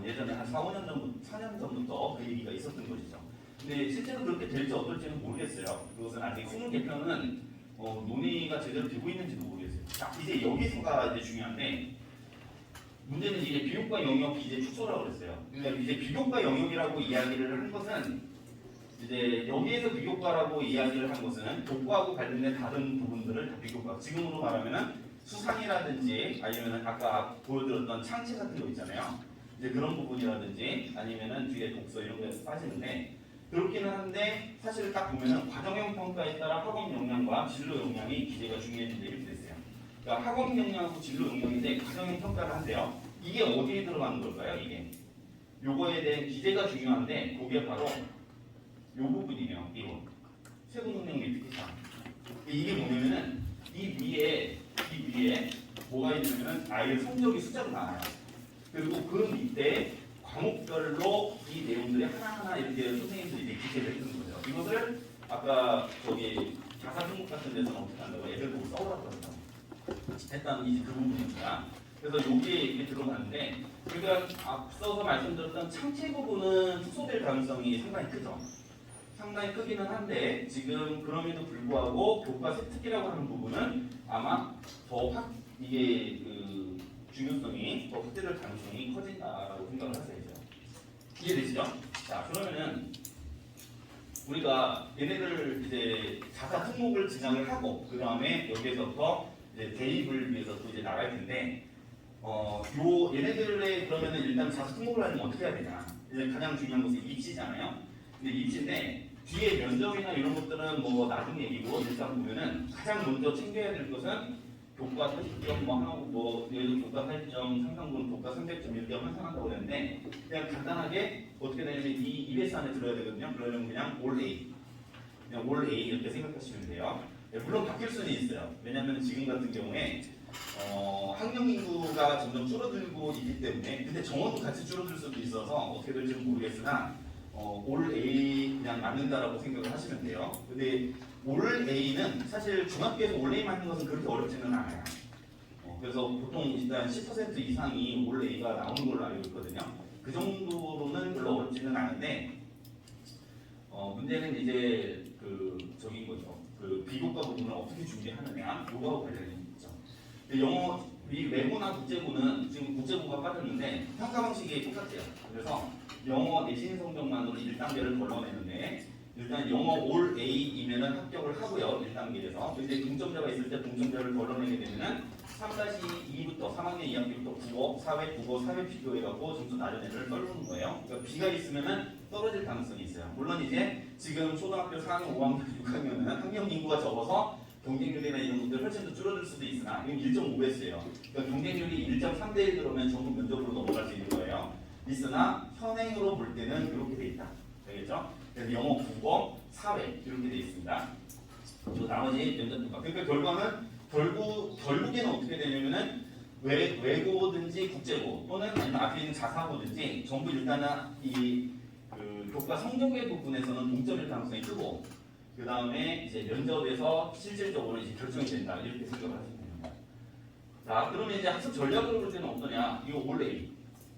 예전에 한 4년 전부터 그 얘기가 있었던 것이죠. 근데 실제로 그렇게 될지 어떨지는 모르겠어요. 그것은 아직 수능 개편은 논의가 제대로 되고 있는지도 모르겠어요. 자, 이제 여기서가 이제 중요한데 문제는 이제 비교과 영역 이제 축소라고 그랬어요. 그러니까 이제 비교과 영역이라고 이야기를 한 것은 이제 여기에서 비교과라고 이야기를 한 것은 교과하고 관련된 다른 부분들을 다 비교과. 지금으로 말하면은 수상이라든지 아니면은 아까 보여드렸던 창체 같은 거 있잖아요. 이제 그런 부분이라든지 아니면은 뒤에 독서 이런 거에 빠지는데 그렇기는 한데 사실 딱 보면은 과정형 평가에 따라 학업 역량과 진로 역량이 기재가 중요해진다 이렇게 됐어요. 그러니까 학업 역량하고 진로 역량인데 과정형 평가를 한대요. 이게 어디에 들어가는 걸까요? 이게 요거에 대한 기재가 중요한데 그게 바로 요 부분이에요. 이거 세부 능력 및 특기사. 이게 뭐냐면은 이 위에 뭐가 있냐면은 아이의 성적이 숫자로 나와요. 그리고 그 밑에 과목별로 이 내용들이 하나하나 이렇게 선생님들이 이제 기재를 해주는 거죠. 이것을 아까 저기 자사 등록 같은 데서는 어떻게 한다고 애들 보고 써오라고 한다고 했던 이제 그 부분입니다. 그래서 여기에 이렇게 들어가는데 그러니까 앞서서 말씀드렸던 창체 부분은 축소될 가능성이 상당히 크죠. 상당히 크기는 한데 지금 그럼에도 불구하고 교과세 특기라고 하는 부분은 아마 더 이게 그 중요성이 더 확대될 가능성이 커진다라고 생각을 하셔야죠. 이해되시죠? 자, 그러면은 우리가 얘네들 이제 자사 특목을 진학을 하고 그 다음에 여기에서부터 이제 대입을 위해서 또 이제 나갈 텐데 요 얘네들의 그러면은 일단 자사 특목을 하려면 어떻게 해야 되냐? 이제 가장 중요한 것은 입시잖아요. 근데 입시인데 뒤에 면접이나 이런 것들은 뭐 나중 얘기고 일단 보면은 가장 먼저 챙겨야 될 것은 교과 80점 뭐 하고 뭐 예를 들어 교과 8점, 상상분 교과 300점 이렇게 환산한다고 그랬는데 그냥 간단하게 어떻게 되냐면 이 EBS 안에 들어야 되거든요. 그러면 그냥 올 A, 그냥 올 A 이렇게 생각하시면 돼요. 물론 바뀔 수는 있어요. 왜냐하면 지금 같은 경우에 학령 인구가 점점 줄어들고 있기 때문에 근데 정원도 같이 줄어들 수도 있어서 어떻게 될지는 모르겠으나 올 A 그냥 맞는다라고 생각을 하시면 돼요. 근데 올 A는 사실 중학교에서 올 A 맞는 것은 그렇게 어렵지는 않아요. 그래서 보통 일단 10% 이상이 올 A가 나오는 걸로 알고 있거든요. 그 정도로는 별로 어렵지는 않은데 문제는 이제 그 저긴 거죠. 그 비교과 부분을 어떻게 준비하느냐 요거하고 관련이 있죠. 영어 이 외고나 국제고는 지금 국제고가 빠졌는데 평가 방식이 똑같아요. 그래서 영어 내신 성적만으로 1단계를 걸러내는데 일단 영어 올 A이면은 합격을 하고요. 1단계에서. 근데 동점자가 있을 때 동점자를 걸러내게 되면은 3-2부터 3학년 2학기부터 국어, 사회, 국어, 사회 비교해갖고 점수 낮은 애를 떨구는 거예요. 그러니까 B가 있으면은 떨어질 가능성이 있어요. 물론 이제 지금 초등학교 4학년, 5학년, 6학년은 학령 인구가 적어서 경쟁률이나 이런 것들 훨씬 더 줄어들 수도 있으나 이건 1.5배수예요. 그러니까 경쟁률이 1.3대 1 그러면 전부 면접으로 넘어갈 수 있는 거예요. 있으나 현행으로 볼 때는 이렇게 돼 있다. 되겠죠? 그래서 영어, 국어, 사회 이렇게 돼 있습니다. 그리고 나머지 면접 평가. 그러니까 결과는 결국에는 어떻게 되냐면은 외고든지 국제고 또는 앞에 있는 자사고든지 전부 일단은 그 교과 성적의 부분에서는 동점일 가능성이 크고 그 다음에 이제 면접에서 실질적으로 이제 결정이 된다 이렇게 생각을 하시면 됩니다. 자, 그러면 이제 학습 전략으로 볼 때는 어떠냐? 이거 올 A,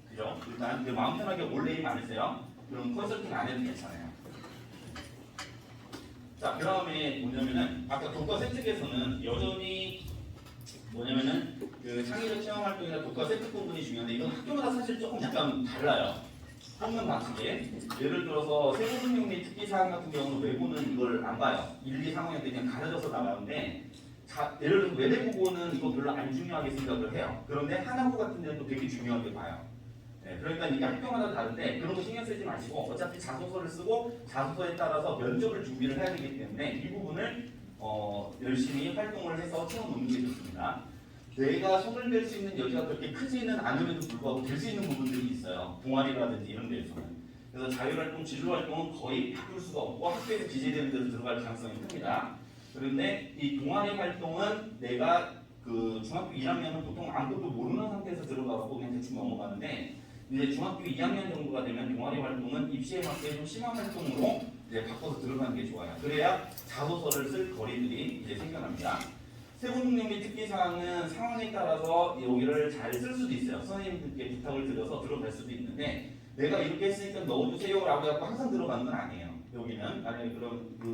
그죠? 일단 마음 편하게 올 A 많으세요. 그럼 컨설팅 안 해도 괜찮아요. 자, 그 다음에 뭐냐면은 아까 교과 세특에서는 여전히 뭐냐면은 그 창의적 체험 활동이나 교과 세특 부분이 중요한데 이건 학교마다 사실 조금 약간 달라요. 뽑는 방식이 예를 들어서 세부능력 특기 사항 같은 경우는 외고는 이걸 안 봐요. 1, 2, 3학년 때 그냥 가려져서 나가는데 예를 들어 외래국어는 이거 별로 안 중요하게 생각을 해요. 그런데 하나고 같은 데는 또 되게 중요하게 봐요. 네, 그러니까 이게 학교마다 다른데 그런 거 신경 쓰지 마시고 어차피 자소서를 쓰고 자소서에 따라서 면접을 준비를 해야 되기 때문에 이 부분을 열심히 활동을 해서 채워놓는 게 좋습니다. 내가 손을 댈 수 있는 여지가 그렇게 크지는 않음에도 불구하고 될 수 있는 부분들이 있어요. 동아리라든지 이런 데에서는. 그래서 자율활동, 진로활동은 거의 바꿀 수가 없고 학교에서 기재되는 데서 들어갈 가능성이 큽니다. 그런데 이 동아리 활동은 내가 그 중학교 1학년은 보통 아무것도 모르는 상태에서 들어가고 그냥 대충 넘어가는데 이제 중학교 2학년 정도가 되면 동아리 활동은 입시에 맞게 좀 심한 활동으로 이제 바꿔서 들어가는 게 좋아요. 그래야 자소서를 쓸 거리들이 이제 생겨납니다. 세부능력 및 특기사항은 상황에 따라서 여기를 잘 쓸 수도 있어요. 선생님들께 부탁을 드려서 들어갈 수도 있는데 내가 이렇게 했으니까 넣어주세요라고 해서 항상 들어가는 건 아니에요. 여기는 만약에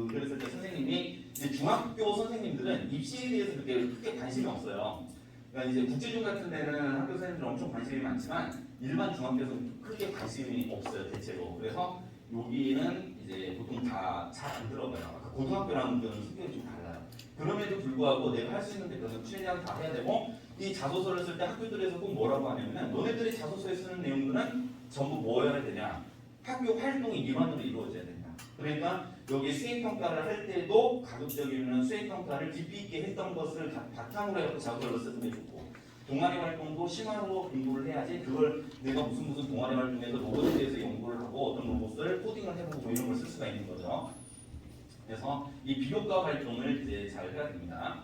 그랬을 때 선생님이 이제 중학교 선생님들은 입시에 대해서 그렇게 크게 관심이 없어요. 그러니까 이제 국제중 같은 데는 학교 선생님들 엄청 관심이 많지만 일반 중학교에서는 크게 관심이 없어요 대체로. 그래서 여기는 이제 보통 다 잘 안 들어가요. 아까 고등학교랑 좀 성격이 좀 달라요. 그럼에도 불구하고 내가 할 수 있는 데까지 최대한 다 해야 되고 이 자소서를 쓸 때 학교들에서 꼭 뭐라고 하냐면 너네들이 자소서에 쓰는 내용들은 전부 뭐 해야 되냐? 학교 활동이 일반으로 이루어져야 된다. 그러니까 여기 수행평가를 할 때도 가급적이면 수행평가를 깊이 있게 했던 것을 바탕으로 해서 자소서를 쓰는 게 좋고 동아리 활동도 심화로 공부를 해야지 그걸 내가 무슨 동아리 활동에서 로봇에 대해서 연구를 하고 어떤 로봇을 코딩을 해보고 뭐 이런 걸 쓸 수가 있는 거죠. 그래서 이 비교과 활동을 이제 잘 해야 됩니다.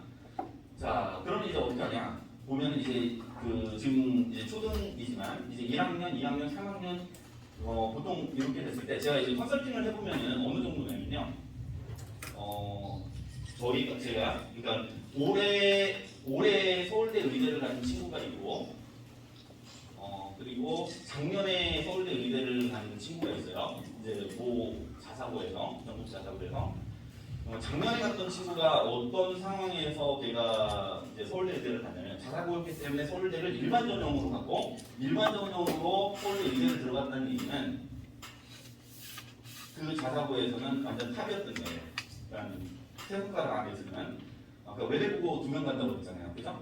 자, 그러면 이제 어떻게 하냐? 보면 이제 그 지금 이제 초등이지만 이제 1학년, 2학년, 3학년 보통 이렇게 됐을 때 제가 이제 컨설팅을 해보면은 어느 정도냐면요. 제가 그러니까 올해 서울대 의대를 간 친구가 있고 그리고 작년에 서울대 의대를 간 친구가 있어요. 이제 뭐 자사고에서 전국 자사고에서 작년에 갔던 친구가 어떤 상황에서 걔가 이제 서울대 의대를 갔냐면 자사고였기 때문에 서울대를 일반 전형으로 갔고 일반 전형으로 서울대 의대를 들어갔다는 얘기는 그 자사고에서는 완전 탑이었던 거예요. 그러니까 세분과를 안에서는 아까 외대 보고 2명 간다고 했잖아요, 그죠?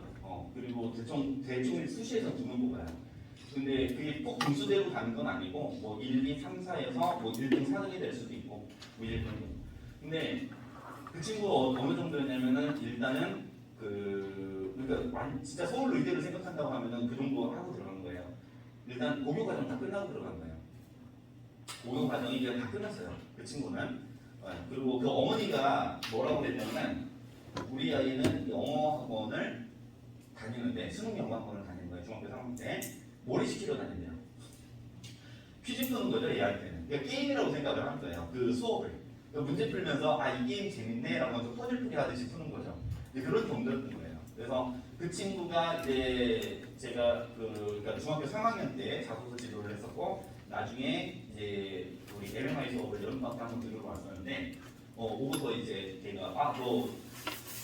그리고 대충 수시에서 2명 뽑아요. 근데 그게 꼭 분수대로 가는 건 아니고 뭐 1, 2, 3, 4에서 뭐 1등, 4등이 될 수도 있고 뭐 이랬던 거. 근데 그 친구 어느 정도였냐면은 일단은 그러니까 진짜 서울 의대를 생각한다고 하면은 그 정도 하고 들어간 거예요. 일단 고교 과정 다 끝나고 들어간 거예요. 고교 과정이 이제 다 끝났어요. 그 친구는. 그리고 그 어머니가 뭐라고 그랬냐면 우리 아이는 영어 학원을 다니는데 수능 영어 학원을 다니는 거예요. 중학교 3학년 때 몰입시키러 다닌대요. 퀴즈 푸는 거죠, 얘한테는. 그러니까 게임이라고 생각을 한 거예요. 그 수업을. 문제 풀면서 이 게임 재밌네 라고 하면서 퍼즐풀이 하듯이 푸는 거죠. 그런 정도였던 거예요. 그래서 그 친구가 이제 제가 그러니까 중학교 3학년 때 자소서 지도를 했었고 나중에 이제 우리 MMI 수업을 여름방학 때 한번 들으러 왔었는데 오고서 이제 걔가 너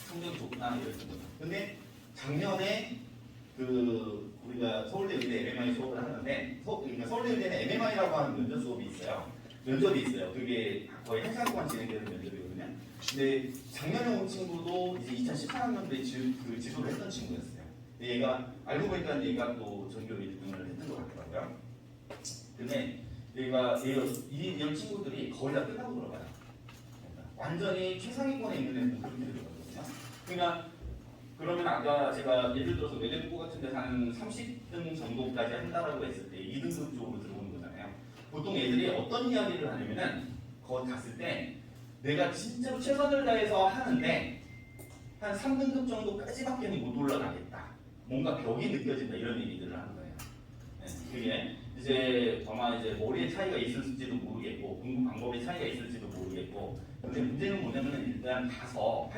성적이 좋구나 이랬던 거죠. 근데 작년에 우리가 서울대 의대 MMI 수업을 하는데 그러니까 서울대 의대는 MMI라고 하는 면접 수업이 있어요. 면접이 있어요. 그게 거의 한 시간 동안 진행되는 면접이거든요. 근데 작년에 온 친구도 이제 2018학년도에 지도를 했던 친구였어요. 근데 얘가 알고 보니까 얘가 또 전교 1등을 했던 것 같더라고요. 근데 이런 친구들이 거의 다 끝나고 들어가요. 그러니까 완전히 최상위권에 있는 애들은 그렇게 들어가거든요. 그러니까 그러면 아까 제가 예를 들어서 외대국고 같은 데서 한 30등 정도까지 한다라고 했을 때 2등급 쪽으로 들어오는 거잖아요. 보통 애들이 어떤 이야기를 하냐면은 거기 갔을 때 내가 진짜로 최선을 다해서 하는데 한 3등급 정도까지밖에 못 올라가겠다. 뭔가 벽이 느껴진다 이런 얘기들을 하는 거예요. 그게 이제 아마 이제 머리의 차이가 있을지도 모르겠고 공부 방법의 차이가 있을지도 모르겠고 근데 문제는 뭐냐면은 일단 가서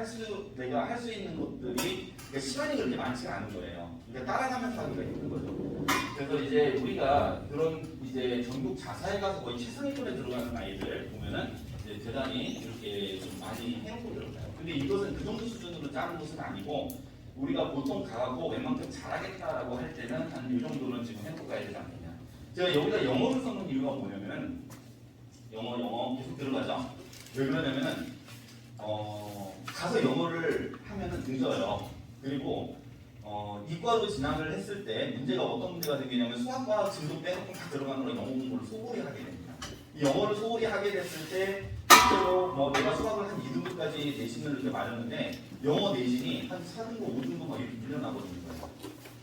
내가 할 수 있는 것들이 그러니까 시간이 그렇게 많지가 않은 거예요. 그러니까 따라가면서 하기가 힘든 거죠. 그래서 이제 우리가 그런 이제 전국 자사에 가서 거의 최상위권에 들어가는 아이들 보면은 이제 대단히 이렇게 좀 많이 해놓고 들어가요. 근데 이것은 그 정도 수준으로 짜는 것은 아니고 우리가 보통 가고 웬만큼 잘하겠다라고 할 때는 한 이 정도는 지금 해놓고 가야 되지 않느냐. 제가 여기다 영어를 써놓은 이유가 뭐냐면은 영어 계속 들어가죠. 왜 그러냐면은 가서 영어를 하면은 늦어요. 그리고 이과로 진학을 했을 때 문제가 어떤 문제가 생기냐면 수학과 진도 빼놓고 다 들어가는 걸 영어 공부를 소홀히 하게 됩니다. 이 영어를 소홀히 하게 됐을 때 실제로 내가 수학을 한 2등급까지 내신을 이렇게 맞았는데 영어 내신이 한 4등급, 5등급 막 이렇게 밀려나거든요.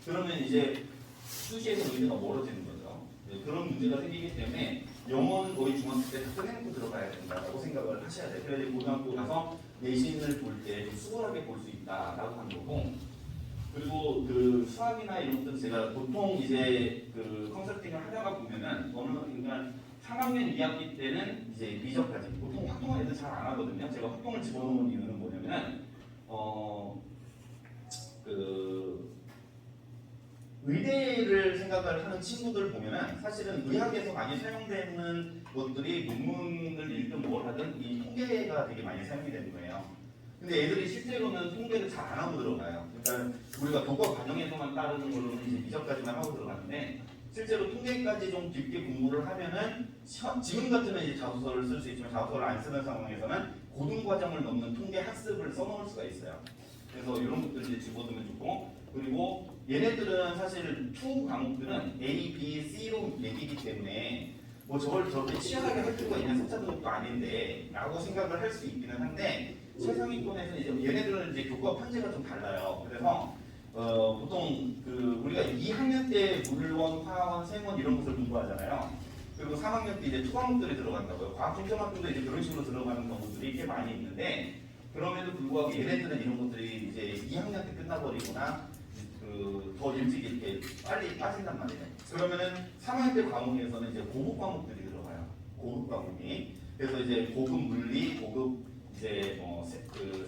그러면 이제 수시에서 의대가 멀어지는 거죠. 그런 문제가 생기기 때문에 영어는 거의 중학교 때 다 끝내놓고 들어가야 된다고 생각을 하셔야 돼요. 그래야 고등학교 가서 내신을 볼 때 좀 수월하게 볼 수 있다라고 하는 거고 그리고 그 수학이나 이런 것들은 제가 보통 이제 그 컨설팅을 하다가 보면은 그러니까 3학년 2학기 때는 이제 미적까지 보통 활동을 애들 잘 안 하거든요. 제가 활동을 집어넣은 이유는 뭐냐면은 의대를 생각을 하는 친구들 보면은 사실은 의학에서 많이 사용되는 것들이 논문을 읽든 뭘 하든 이 통계가 되게 많이 사용이 되는 거예요. 근데 애들이 실제로는 통계를 잘 안 하고 들어가요. 그러니까 우리가 교과 과정에서만 따르는 걸로는 이제 미적까지만 하고 들어가는데 실제로 통계까지 좀 깊게 공부를 하면은 지금 같으면 이제 자소서를 쓸 수 있지만 자소서를 안 쓰는 상황에서는 고등 과정을 넘는 통계 학습을 써놓을 수가 있어요. 그래서 이런 것들 이제 집어두면 좋고 그리고 얘네들은 사실 투 과목들은 A, B, C로 매기기 때문에 뭐 저걸 저렇게 치열하게 할 필요가 있는 석사 등급도 아닌데 라고 생각을 할 수 있기는 한데 최상위권에서 이제 얘네들은 이제 교과 편제가 좀 달라요. 그래서 보통 우리가 2학년 때 물원, 화원, 생원 이런 것을 공부하잖아요. 그리고 3학년 때 이제 투 과목들이 들어간다고요. 과학 중점학교도 이제 그런 식으로 들어가는 경우들이 꽤 많이 있는데 그럼에도 불구하고 얘네들은 이런 것들이 이제 2학년 때 끝나버리거나 더 일찍 이렇게 빨리 빠진단 말이에요. 그러면은 3학년 때 과목에서는 이제 고급 과목들이 들어가요. 고급 과목이. 그래서 이제 고급 물리, 고급 이제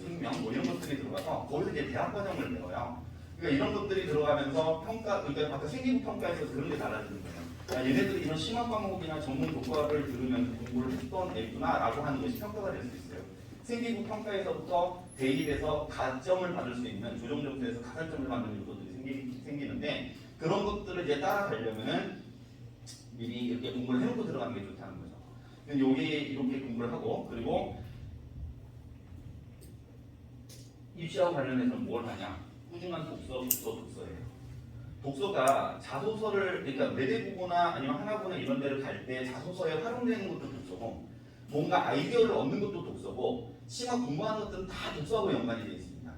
생명 뭐 이런 것들이 들어가서 거기서 이제 대학 과정을 배워요. 그러니까 이런 것들이 들어가면서 평가, 그러니까 아까 생기부 평가에서 그런 게 달라지는 거예요. 얘네들이 이런 심화 과목이나 전문 교과를 들으면서 공부를 했던 애구나라고 하는 것이 평가가 될 수 있어요. 생기부 평가에서부터 대입에서 가점을 받을 수 있는 조정점수에서 가산점을 받는 요소들이 생기는데 그런 것들을 이제 따라가려면은 미리 이렇게 공부를 해놓고 들어가는 게 좋다는 거죠. 여기 이렇게 공부를 하고 그리고 입시하고 관련해서는 뭘 하냐? 꾸준한 독서예요. 독서가 자소서를 그러니까 매대부고나 아니면 하나고나 이런 데를 갈 때 자소서에 활용되는 것도 독서고 뭔가 아이디어를 얻는 것도 독서고 심화 공부하는 것들은 다 독서하고 연관이 되어 있습니다.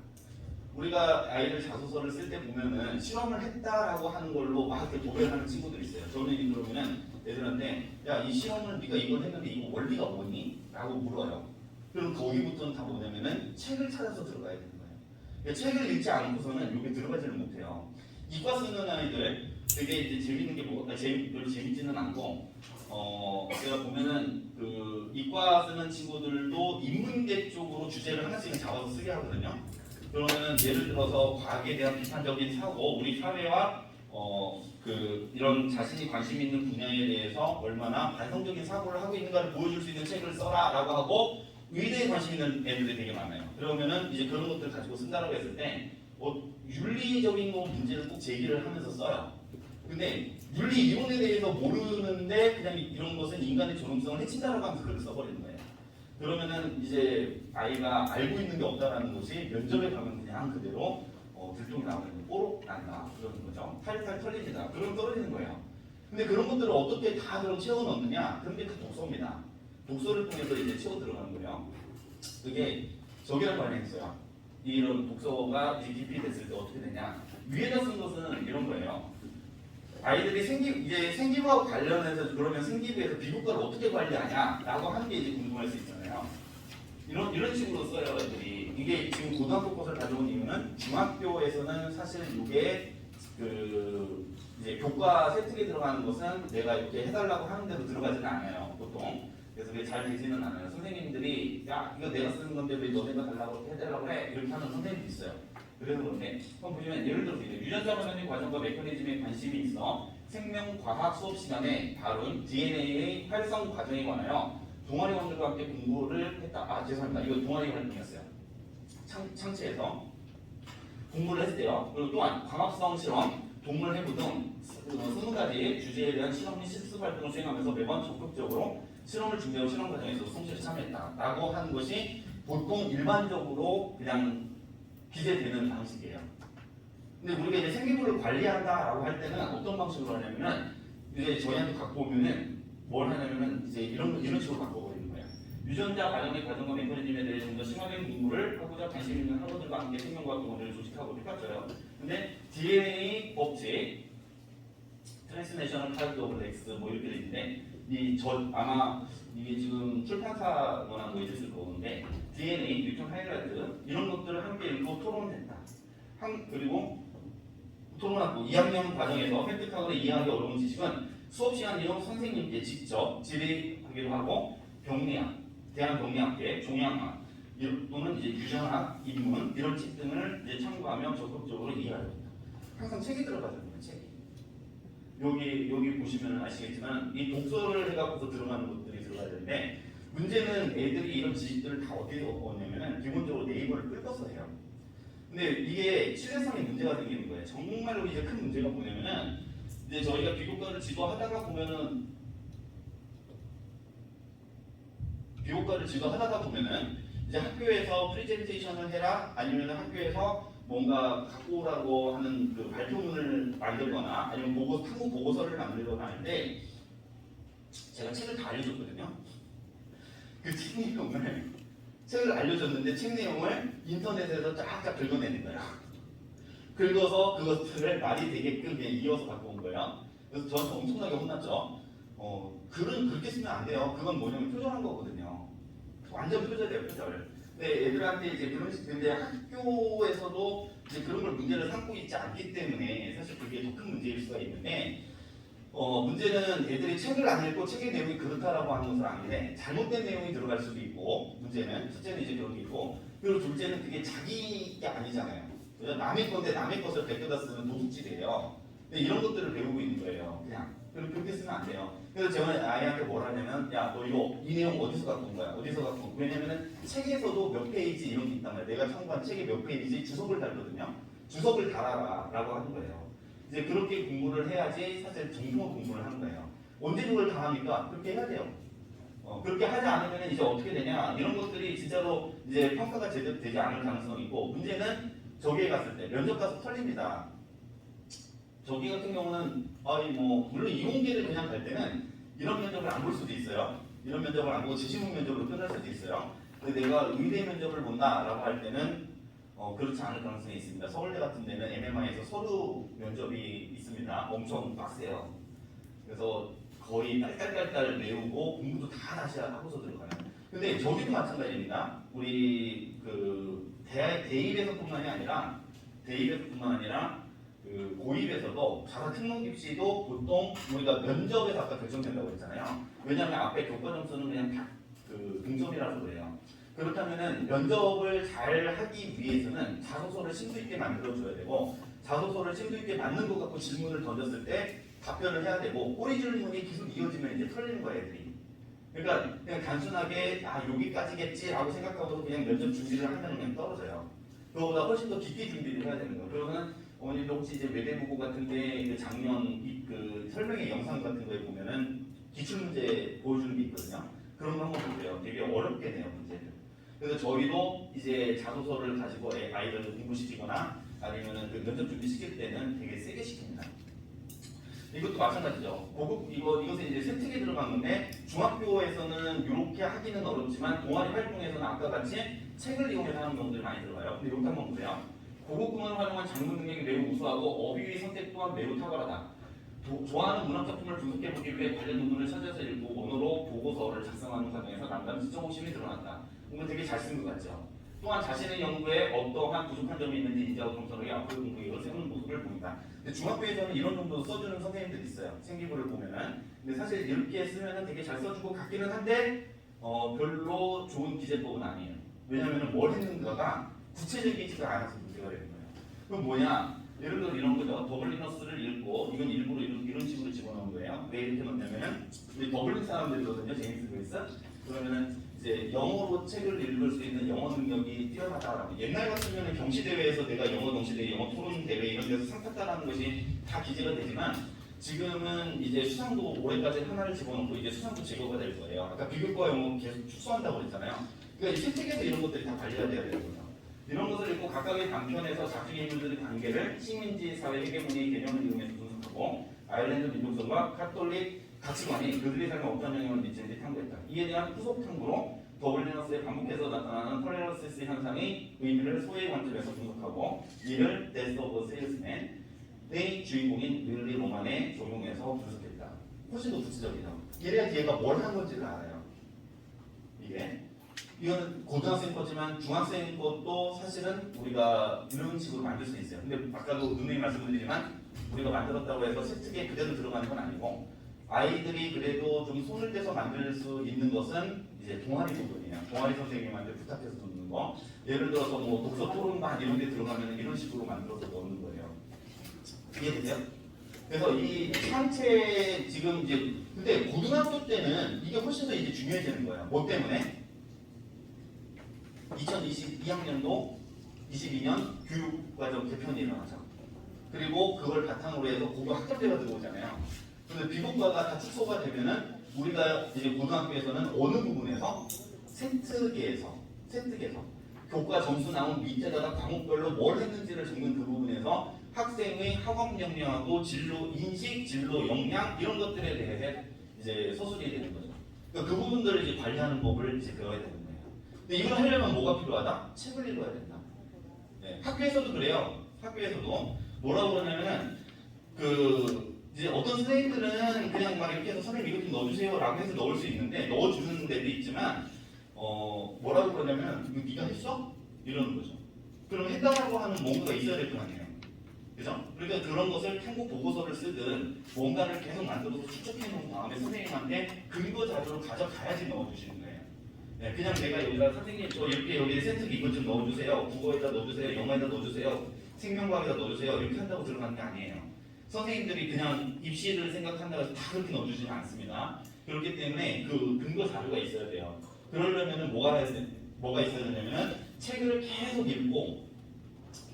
우리가 아이들 자소서를 쓸 때 보면은 실험을 했다라고 하는 걸로 막 이렇게 도배하는 친구들이 있어요. 저는 그러면은 애들한테 야 이 실험을 네가 이걸 했는데 이거 원리가 뭐니? 라고 물어요. 그럼 거기부터는 다 뭐냐면은 책을 찾아서 들어가야 되는 거예요. 그러니까 책을 읽지 않고서는 여기 들어가지를 못해요. 이과 쓰는 아이들 되게 이제 재밌는 게 뭐가 별로 재밌지는 않고 제가 보면은 그 이과 쓰는 친구들도 인문계 쪽으로 주제를 하나씩은 잡아서 쓰게 하거든요. 그러면은 예를 들어서 과학에 대한 비판적인 사고, 우리 사회와 이런 자신이 관심 있는 분야에 대해서 얼마나 반성적인 사고를 하고 있는가를 보여줄 수 있는 책을 써라라고 하고 의대에 관심 있는 애들이 되게 많아요. 그러면은 이제 그런 것들 가지고 쓴다라고 했을 때 윤리적인 문제를 꼭 제기를 하면서 써요. 근데 윤리 이론에 대해서 모르는데 그냥 이런 것은 인간의 존엄성을 해친다라고 하면서 글을 써버리는 거예요. 그러면은 이제 아이가 알고 있는 게 없다라는 것이 면접에 가면 그냥 그대로 들통이 나오는 뽀록 난다 그러는 거죠. 탈탈 털립니다. 그럼 떨어지는 거예요. 근데 그런 것들을 어떻게 다 그럼 채워 넣느냐? 그런 게 다 독서입니다. 독서를 통해서 이제 채워 들어가는 거예요. 그게 저기랑 관련했어요. 이런 독서가 이제 깊이 됐을 때 어떻게 되냐? 위에다 쓴 것은 이런 거예요. 아이들이 생기부하고 관련해서 그러면 생기부에서 비교과를 어떻게 관리하냐라고 하는 게 이제 궁금할 수 있잖아요. 이런 식으로 써요, 애들이. 이게 지금 고등학교 것을 가져온 이유는 중학교에서는 사실 이게 이제 교과 세특에 들어가는 것은 내가 이렇게 해달라고 하는데도 들어가지는 않아요, 보통. 그래서 그게 잘 되지는 않아요. 선생님들이 야 이거 내가 쓰는 건데 왜 너네가 달라고 해달라고 해 이렇게 하는 선생님도 있어요. 그래서 그런데 한번 보시면 예를 들어서 유전자 관련된 과정과 메커니즘에 관심이 있어 생명과학 수업 시간에 다룬 DNA의 활성 과정에 관하여 동아리 원들과 함께 공부를 했다. 죄송합니다. 이거 동아리 활동이었어요. 창체에서 공부를 했대요. 그리고 또한 광합성 실험, 동물 해부 등 20가지 주제에 대한 실험 및 실습 활동을 수행하면서 매번 적극적으로 실험을 준비하고 실험 과정에서 성실히 참여했다라고 하는 것이 보통 일반적으로 그냥 기재되는 방식이에요. 근데 우리가 이제 생기부를 관리한다라고 할 때는 어떤 방식으로 하냐면은 이제 저희한테 갖고 오면은 뭘 하냐면은 이제 이런 식으로 갖고 버리는 거예요. 유전자 발현의 과정과 메커니즘에 대해 좀 더 심화된 공부를 하고자 관심 있는 학우들과 함께 생명과학 동호회를 조직하고 펼쳐요. 근데 DNA 법칙, 트랜스내셔널 카드 오브 엑스 뭐 이렇게 돼 있는데 아마 이게 지금 출판사거나 뭐 이랬을 거는데 DNA, 뉴턴 하이라이트 이런 것들을 함께 읽고 토론했다. 그리고 토론하고 2학년 과정에서 획득하거나 이해하기 어려운 지식은 수업 시간 이후 선생님께 직접 질의하기로 하고 병리학, 대한병리학계, 종양학 또는 이제 유전학, 인문 이런 책 등을 이제 참고하며 적극적으로 이해하려 합니다. 항상 책이 들어가잖아요, 책이. 여기 보시면 아시겠지만 이 독서를 해갖고서 들어가는 것들이 들어가야 되는데 문제는 애들이 이런 지식들을 다 어떻게 얻냐면은 기본적으로 네이버를 끌어서 해요. 근데 이게 신뢰성에 문제가 생기는 거예요. 정말로 이제 큰 문제가 뭐냐면은 이제 저희가 비교과를 지도하다가 보면은 이제 학교에서 프레젠테이션을 해라 아니면 학교에서 뭔가 갖고 오라고 하는 그 발표문을 만들거나 아니면 탐구 보고서를 만들거나 하는데 제가 책을 다 알려줬거든요. 그 책을 알려줬는데 책 내용을 인터넷에서 쫙쫙 긁어내는 거예요. 긁어서 그것들을 말이 되게끔 그냥 이어서 갖고 온 거예요. 그래서 저한테 엄청나게 혼났죠. 글은 그렇게 쓰면 안 돼요. 그건 뭐냐면 표절한 거거든요. 완전 표절이에요, 표절. 근데 애들한테 이제 근데 학교에서도 이제 그런 걸 문제를 삼고 있지 않기 때문에 사실 그게 더 큰 문제일 수가 있는데 문제는 애들이 책을 안 읽고 책의 내용이 그렇다라고 하는 것은 아닌데 잘못된 내용이 들어갈 수도 있고 문제는 첫째는 이제 그런 게 있고 그리고 둘째는 그게 자기 게 아니잖아요. 남의 건데 남의 것을 베껴다 쓰는 도둑질이에요. 근데 이런 것들을 배우고 있는 거예요. 그냥 그렇게 쓰면 안 돼요. 그래서 제가 아이한테 뭘 하냐면 야 너 이거 이 내용 어디서 갖고 온 거야? 어디서 갖고 온 거야? 왜냐면은 책에서도 몇 페이지 이런 게 있단 말이에요. 내가 참고한 책이 몇 페이지 주석을 달거든요. 주석을 달아라 라고 하는 거예요. 이제 그렇게 공부를 해야지 사실 정통을 공부를 하는 거예요. 언제 그걸 다 합니까? 그렇게 해야 돼요. 그렇게 하지 않으면 이제 어떻게 되냐? 이런 것들이 진짜로 이제 평가가 제대로 되지 않을 가능성이 있고, 문제는 저기에 갔을 때 면접 가서 털립니다. 저기 같은 경우는 물론 이공계를 그냥 갈 때는 이런 면접을 안 볼 수도 있어요. 이런 면접을 안 보고 지시문 면접으로 끝날 수도 있어요. 근데 내가 의대 면접을 본다라고 할 때는 그렇지 않을 가능성이 있습니다. 서울대 같은 데는 MMI에서 서류 면접이 있습니다. 엄청 빡세요. 그래서 거의 딸딸딸딸 외우고 공부도 다 다시 하고서 들어가요. 근데 저기도 마찬가지입니다. 우리 그 대입에서뿐만이 아니라 그 고입에서도 자사 특능 입시도 보통 우리가 면접에서 아까 결정된다고 했잖아요. 왜냐하면 앞에 교과 점수는 그냥 다 그 동점이라서 그래요. 그렇다면은 면접을 잘 하기 위해서는 자소서를 심도 있게 만들어줘야 되고, 자소서를 심도 있게 맞는 것 같고 질문을 던졌을 때 답변을 해야 되고, 꼬리 질문이 계속 이어지면 이제 털리는 거예요, 애들이. 그러니까 그냥 단순하게 여기까지겠지라고 생각하고 그냥 면접 준비를 하면 그냥 떨어져요. 그거보다 훨씬 더 깊게 준비를 해야 되는 거예요. 그러면 어머님도 혹시 이제 외대보고 같은데 그 작년 그 설명회 영상 같은 거에 보면은 기출문제 보여주는 게 있거든요. 그런 거 한번 보세요. 되게 어렵게 내요, 문제를. 그래서 저희도 이제 자소서를 가지고 아이들을 공부시키거나 아니면은 그 면접 준비 시킬 때는 되게 세게 시킵니다. 이것도 마찬가지죠. 이것은 이제 세특에 들어간 건데, 중학교에서는 이렇게 하기는 어렵지만 동아리 활동에서는 아까 같이 책을 이용해서 하는 경우들이 많이 들어가요. 근데 이렇게 한번 보세요. 고급군을 활용한 장문 능력이 매우 우수하고 어휘 선택 또한 매우 탁월하다. 좋아하는 문학 작품을 분석해보기 위해 관련 논문을 찾아서 읽고 언어로 보고서를 작성하는 과정에서 남다른 지적 호심이 드러났다. 이건 되게 잘 쓴 것 같죠. 또한 자신의 연구에 어떠한 부족한 점이 있는지 인지하고 겸손하게 앞으로 공부에 세우는 모습을 보인다. 근데 중학교에서는 이런 정도 써주는 선생님들이 있어요. 생기부를 보면은. 근데 사실 이렇게 쓰면은 되게 잘 써주고 같기는 한데 별로 좋은 기재법은 아니에요. 왜냐하면 뭘 했는가가 구체적이지가 않아서 문제가 되는 거예요. 그럼 뭐냐? 예를 들어 이런 거죠. 더블리너스를 읽고, 이건 일부러 이런 식으로 집어넣은 거예요. 왜 이렇게 넣냐면은 우리 더블린 사람들이거든요. 제임스 루이스. 그러면은 이제 영어로 책을 읽을 수 있는 영어 능력이 뛰어나다라고. 옛날 같으면 경시대회에서 내가 영어 경시대회, 영어 토론대회 이런 데서 상 탔다라는 것이 다 기재가 되지만, 지금은 이제 수상도 올해까지 하나를 집어넣고 이제 수상도 제거가 될 거예요. 아까 비교과 영어 계속 축소한다고 그랬잖아요. 그러니까 이 실책에서 이런 것들이 다 관리가 돼야 되는 거죠. 이런 것을 읽고 각각의 단편에서 자기 인물들의 관계를 식민지 사회 헤게모니 개념을 이용해서 분석하고, 아일랜드 민족성과 카톨릭 가치관이 그들의 삶에 어떤 영향을 미치는지 탐구했다. 이에 대한 후속 탐구로 더블리너스에 반복해서 나타나는 톨레런시스 현상의 의미를 소의 관점에서 분석하고, 이를 데스 오브 세일스맨의 주인공인 윌리 로만에 적용해서 분석했다. 훨씬 더 구체적이죠. 이래야 얘가 뭘 한 건지를 알아요. 이거는 고등학생 거지만 중학생 것도 사실은 우리가 이런 식으로 만들 수 있어요. 근데 아까도 누누이 말씀드리지만 우리가 만들었다고 해서 세특에 그대로 들어가는 건 아니고, 아이들이 그래도 좀 손을 떼서 만들 수 있는 것은 이제 동아리 부분이에요. 동아리 선생님한테 부탁해서 넣는 거. 예를 들어서 뭐 독서 토론반 이런 데 들어가면 이런 식으로 만들어서 넣는 거예요. 이해되세요? 그래서 이 상체 지금 이제 근데 고등학교 때는 이게 훨씬 더 이제 중요해지는 거예요. 뭐 때문에? 2022학년도 22년 교육과정 개편이 일어나죠. 그리고 그걸 바탕으로 해서 고교 학점제가 들어오잖아요. 근데 비교과가 다 축소가 되면은 우리가 이제 고등학교에서는 어느 부분에서 세트계에서 교과 점수 나온 밑에다가 과목별로 뭘 했는지를 적는 그 부분에서 학생의 학업 역량하고 진로 인식, 진로 역량 이런 것들에 대해 이제 서술이 되는 거죠. 그러니까 그 부분들을 이제 관리하는 법을 이제 배워야 되는 거예요. 근데 이걸 하려면 뭐가 필요하다? 책을 읽어야 된다. 네, 학교에서도 그래요. 학교에서도 뭐라고 그러냐면은 이제 어떤 선생님들은 그냥 막 이렇게 해서 선생님 이것 좀 넣어주세요라고 해서 넣을 수 있는데, 넣어주는 데도 있지만 뭐라고 그러냐면 이거 네가 했어? 이러는 거죠. 그럼 했다라고 하는 뭔가가 있어야 될 거 아니에요. 그죠? 그러니까 그런 것을 탐구 보고서를 쓰든 뭔가를 계속 만들어서 추적해 놓은 다음에 선생님한테 근거 자료를 가져가야지 넣어주시는 거예요. 네, 그냥 내가 여기다 선생님 저 이렇게 여기 세특 이것 좀 넣어주세요. 국어에다 넣어주세요. 영어에다 넣어주세요. 생명과학에다 넣어주세요. 이렇게 한다고 들어가는 게 아니에요. 선생님들이 그냥 입시를 생각한다고 해서 다 그렇게 넣어주지는 않습니다. 그렇기 때문에 그 근거 자료가 있어야 돼요. 그러려면은 뭐가 있어야 되냐면은 책을 계속 읽고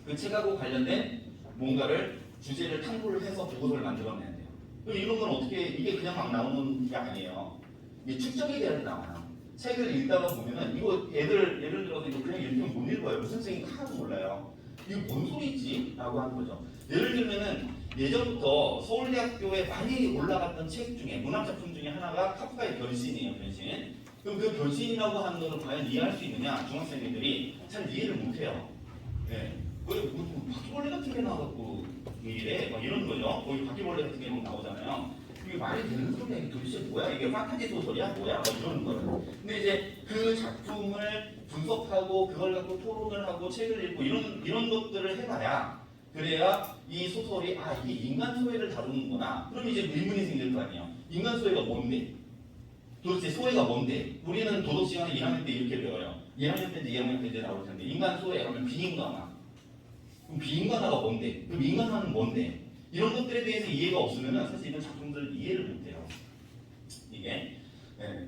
그 책하고 관련된 뭔가를 주제를 탐구를 해서 보고서를 만들어내야 돼요. 그럼 이런 건 어떻게 이게 그냥 막 나오는 게 아니에요. 이게 축적이 돼야 나와요. 책을 읽다가 보면은 이거 예를 들어서 이거 그냥 읽으면 못 읽어요. 무슨 책인지 하나도 몰라요. 이거 뭔 소리지? 라고 하는 거죠. 예를 들면은 예전부터 서울대학교에 많이 올라갔던 책 중에 문학작품 중에 하나가 카프카의 변신이에요. 변신. 그럼 그 변신이라고 하는 거를 과연 이해할 수 있느냐? 중학생들이 잘 이해를 못해요. 네. 뭐 바퀴벌레 같은 게 나와갖고 이래 막 이런 거죠. 거기 바퀴벌레 같은 게 나오잖아요. 이게 말이 되는 소리야? 이게 도대체 뭐야? 이게 판타지 소설이야? 뭐야? 막 이러는 거예요. 근데 이제 그 작품을 분석하고 그걸 갖고 토론을 하고 책을 읽고 이런 것들을 해봐야 그래야 이 소설이 이게 인간 소외를 다루는구나. 그럼 이제 의문이 생길 거 아니에요. 인간 소외가 뭔데? 도대체 소외가 뭔데? 우리는 도덕 시간에 1학년 때 이렇게 배워요. 1학년 때인지 2학년 때 이제 나올 텐데 인간 소외 하면 비인간화. 그럼 비인간화가 뭔데? 그럼 인간화는 뭔데? 이런 것들에 대해서 이해가 없으면 사실 이런 작품들 이해를 못해요. 이게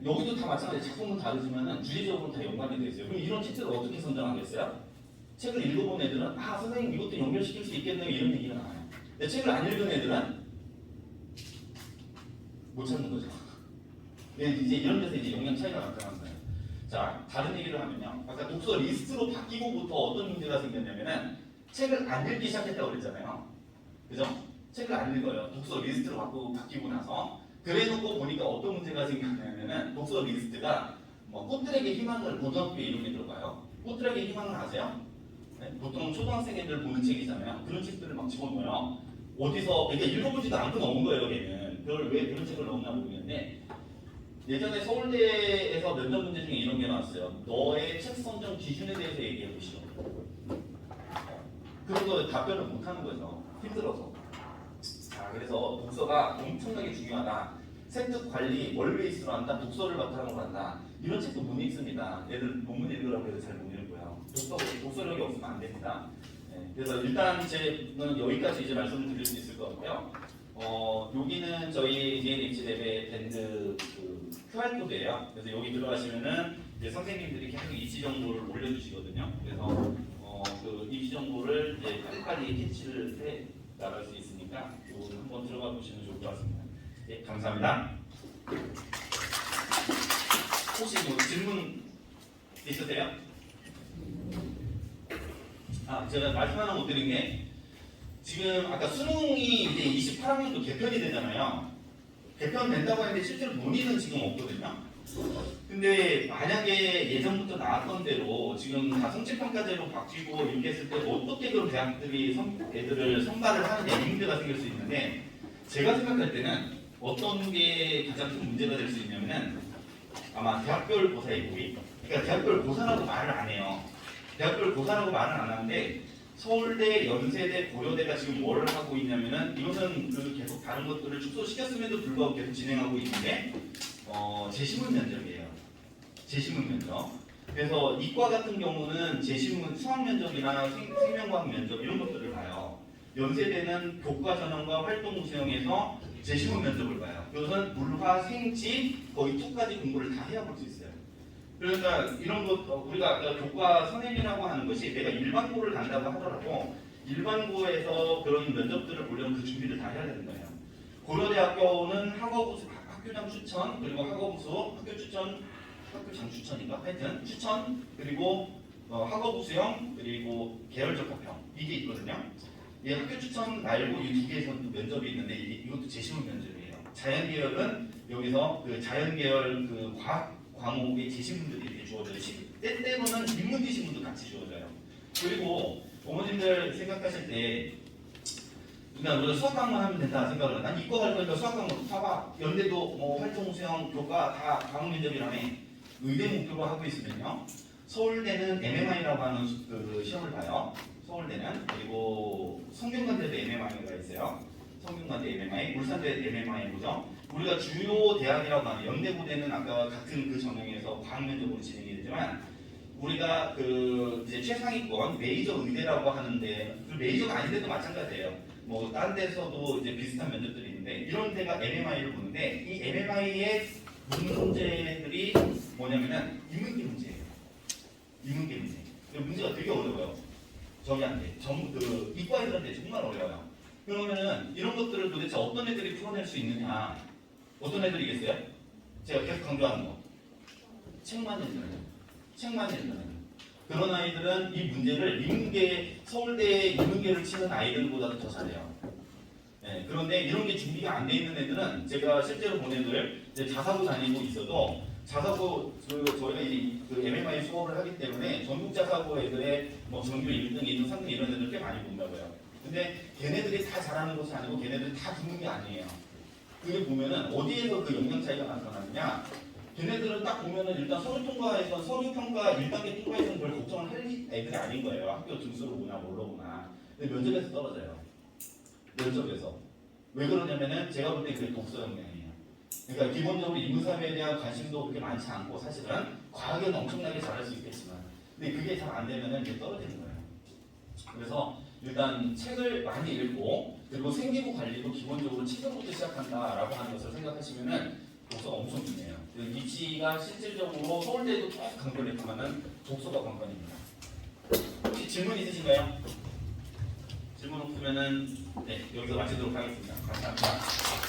여기도 다 마찬가지. 작품은 다르지만은 주제적으로 다 연관이 되어 있어요. 그럼 이런 책들을 어떻게 선정하겠어요? 책을 읽어본 애들은 선생님 이것도 연결시킬 수 있겠네요 이런 얘기가 나와요. 근데 책을 안 읽은 애들은 못 찾는 거죠. 이제 이런 데서 이제 영향 차이가 나타나는 거예요. 자, 다른 얘기를 하면요. 아까 독서 리스트로 바뀌고부터 어떤 문제가 생겼냐면은 책을 안 읽기 시작했다고 그랬잖아요. 그죠? 책을 안 읽어요. 독서 리스트로 바뀌고 나서 그래놓고 보니까 어떤 문제가 생겼냐면은 독서 리스트가 꽃들에게 희망을 고등학교에 이런 게 들어가요. 꽃들에게 희망을 아세요? 네? 보통 초등학생 애들 보는 책이잖아요. 그런 책들을 막 집어넣어요. 어디서 그러니까 읽어보지도 않고 넣은 거예요. 걔는 그걸 왜 그런 책을 넣었나 모르겠는데 예전에 서울대에서 면접 문제 중에 이런 게 나왔어요. 너의 책 선정 기준에 대해서 얘기해 보시오. 그런 거 답변을 못 하는 거죠. 힘들어서. 자, 그래서 독서가 엄청나게 중요하다. 생득 관리, 뭘 베이스로 한다, 독서를 바탕으로 한다. 이런 책도 못 읽습니다. 애들 논문 읽으라고 해도 잘 못 읽고요. 독서력이 없으면 안 됩니다. 네, 그래서 일단 저는 여기까지 이제 말씀을 드릴 수 있을 것 같고요. 여기는 저희 DNH 랩의 밴드 그 QR코드예요. 그래서 여기 들어가시면은 이제 선생님들이 계속 입시 정보를 올려주시거든요. 그래서 그 입시 정보를 이제 빨리빨리 캐치를 해 나갈 수 있으니까 이거 한번 들어가 보시면 좋을 것 같습니다. 네, 감사합니다. 혹시 뭐 질문 있으세요? 제가 말씀 하나 못 드린 게 지금 아까 수능이 이제 28학년도 개편이 되잖아요. 개편된다고 했는데 실제로 논의는 지금 없거든요. 근데 만약에 예전부터 나왔던 대로 지금 다 성취평가제로 바뀌고 이렇게 했을 때 어떻게 그런 대학들이 애들을 선발을 하느냐 이 문제가 생길 수 있는데 제가 생각할 때는 어떤 게 가장 큰 문제가 될 수 있냐면은 아마 대학별 고사의 고의. 그러니까 대학별 고사라고 말을 안 해요. 대학별 고사라고 말은 안 하는데 서울대, 연세대, 고려대가 지금 뭘 하고 있냐면은 이것은 그 계속 다른 것들을 축소시켰음에도 불구하고 계속 진행하고 있는데 재시문 면접이에요. 재시문 면접. 그래서 이과 같은 경우는 재시문 수학 면접이나 생명과학 면접 이런 것들을 봐요. 연세대는 교과 전형과 활동 수형에서 재시문 면접을 봐요. 그것은 물화, 생지 거의 2까지 공부를 다 해야 볼 수 있어요. 그러니까 이런 것 우리가 아까 교과 선행이라고 하는 것이 내가 일반고를 간다고 하더라도 일반고에서 그런 면접들을 보려면 그 준비를 다 해야 되는 거예요. 고려대학교는 학교장 추천 그리고 학업우수 학교 추천 학교장 추천인가 하여튼 추천 그리고 학업우수형 그리고 계열적 합평 이게 있거든요. 이 학교 추천 말고 이 두 개에서는 면접이 있는데 이것도 재시문 면접이에요. 자연계열은 여기서 그 자연계열 그 과학 과목의 재시문들이 이렇게 주어져요. 때때로는 인문지 시문도 같이 주어져요. 그리고 어머님들 생각하실 때 그러니까 우리가 수학 과목만 하면 된다 생각을 해. 난 이과 갈 거니까 수학 과목 봐봐. 연대도 뭐 활동 수영 교과 다 과목 면접이라며 의대 목표로 하고 있으면요. 서울대는 MMI라고 하는 그 시험을 봐요. 서울대는 그리고 성균관대도 MMI가 있어요. 성균관대 MMI, 울산대 MMI 보죠. 우리가 주요 대학이라고 하는 연대고대는 아까 같은 그 전형에서 과학 면접으로 진행이 되지만 우리가 그 이제 최상위권 메이저 의대라고 하는데 그 메이저가 아닌데도 마찬가지예요. 뭐 다른 데서도 이제 비슷한 면접들이 있는데 이런 데가 MMI를 보는데 이 MMI의 문제들이 뭐냐면은 인문계 문제예요. 인문계 문제. 이 문제가 되게 어려워요. 저희한테 그 이과애들한테 정말 어려워요. 그러면은 이런 것들을 도대체 어떤 애들이 풀어낼 수 있느냐? 어떤 애들이겠어요? 제가 계속 강조하는 거. 책만 읽는 책만 읽는 그런 아이들은 이 문제를 인문계 서울대 인문계를 치는 아이들보다도 더 잘해요. 네, 그런데 이런 게 준비가 안 돼 있는 애들은 제가 실제로 본 애들 이제 자사고 다니고 있어도 자사고 저희가 그 MMI 수업을 하기 때문에 전국 자사고 애들의 뭐 전교 1등, 2등, 3등 이런 애들 꽤 많이 본다고요. 근데 걔네들이 다 잘하는 것이 아니고 걔네들이 다 듣는 게 아니에요. 그게 보면은 어디에서 그 영향 차이가 나타나느냐? 걔네들은 딱 보면은 일단 서류 통과에서 서류 평가 1단계 통과에서는 별 걱정을 할 애들이 아닌 거예요. 학교 등수로 보나 뭘로 보나. 근데 면접에서 떨어져요. 면접에서. 왜 그러냐면은 제가 볼 때 그게 독서 영향이에요. 그러니까 기본적으로 인문사회에 대한 관심도 그렇게 많지 않고 사실은 과학에는 엄청나게 잘할 수 있겠지만 근데 그게 잘 안 되면은 이제 떨어지는 거예요. 그래서 일단 책을 많이 읽고 그리고 생기부 관리도 기본적으로 책부터 시작한다라고 하는 것을 생각하시면은 독서가 엄청 중요해요. 입시가 실질적으로 서울대도 계속 강조를 했지만은 독서가 관건입니다. 혹시 질문 있으신가요? 질문 없으면은 네, 여기서 마치도록 하겠습니다. 감사합니다.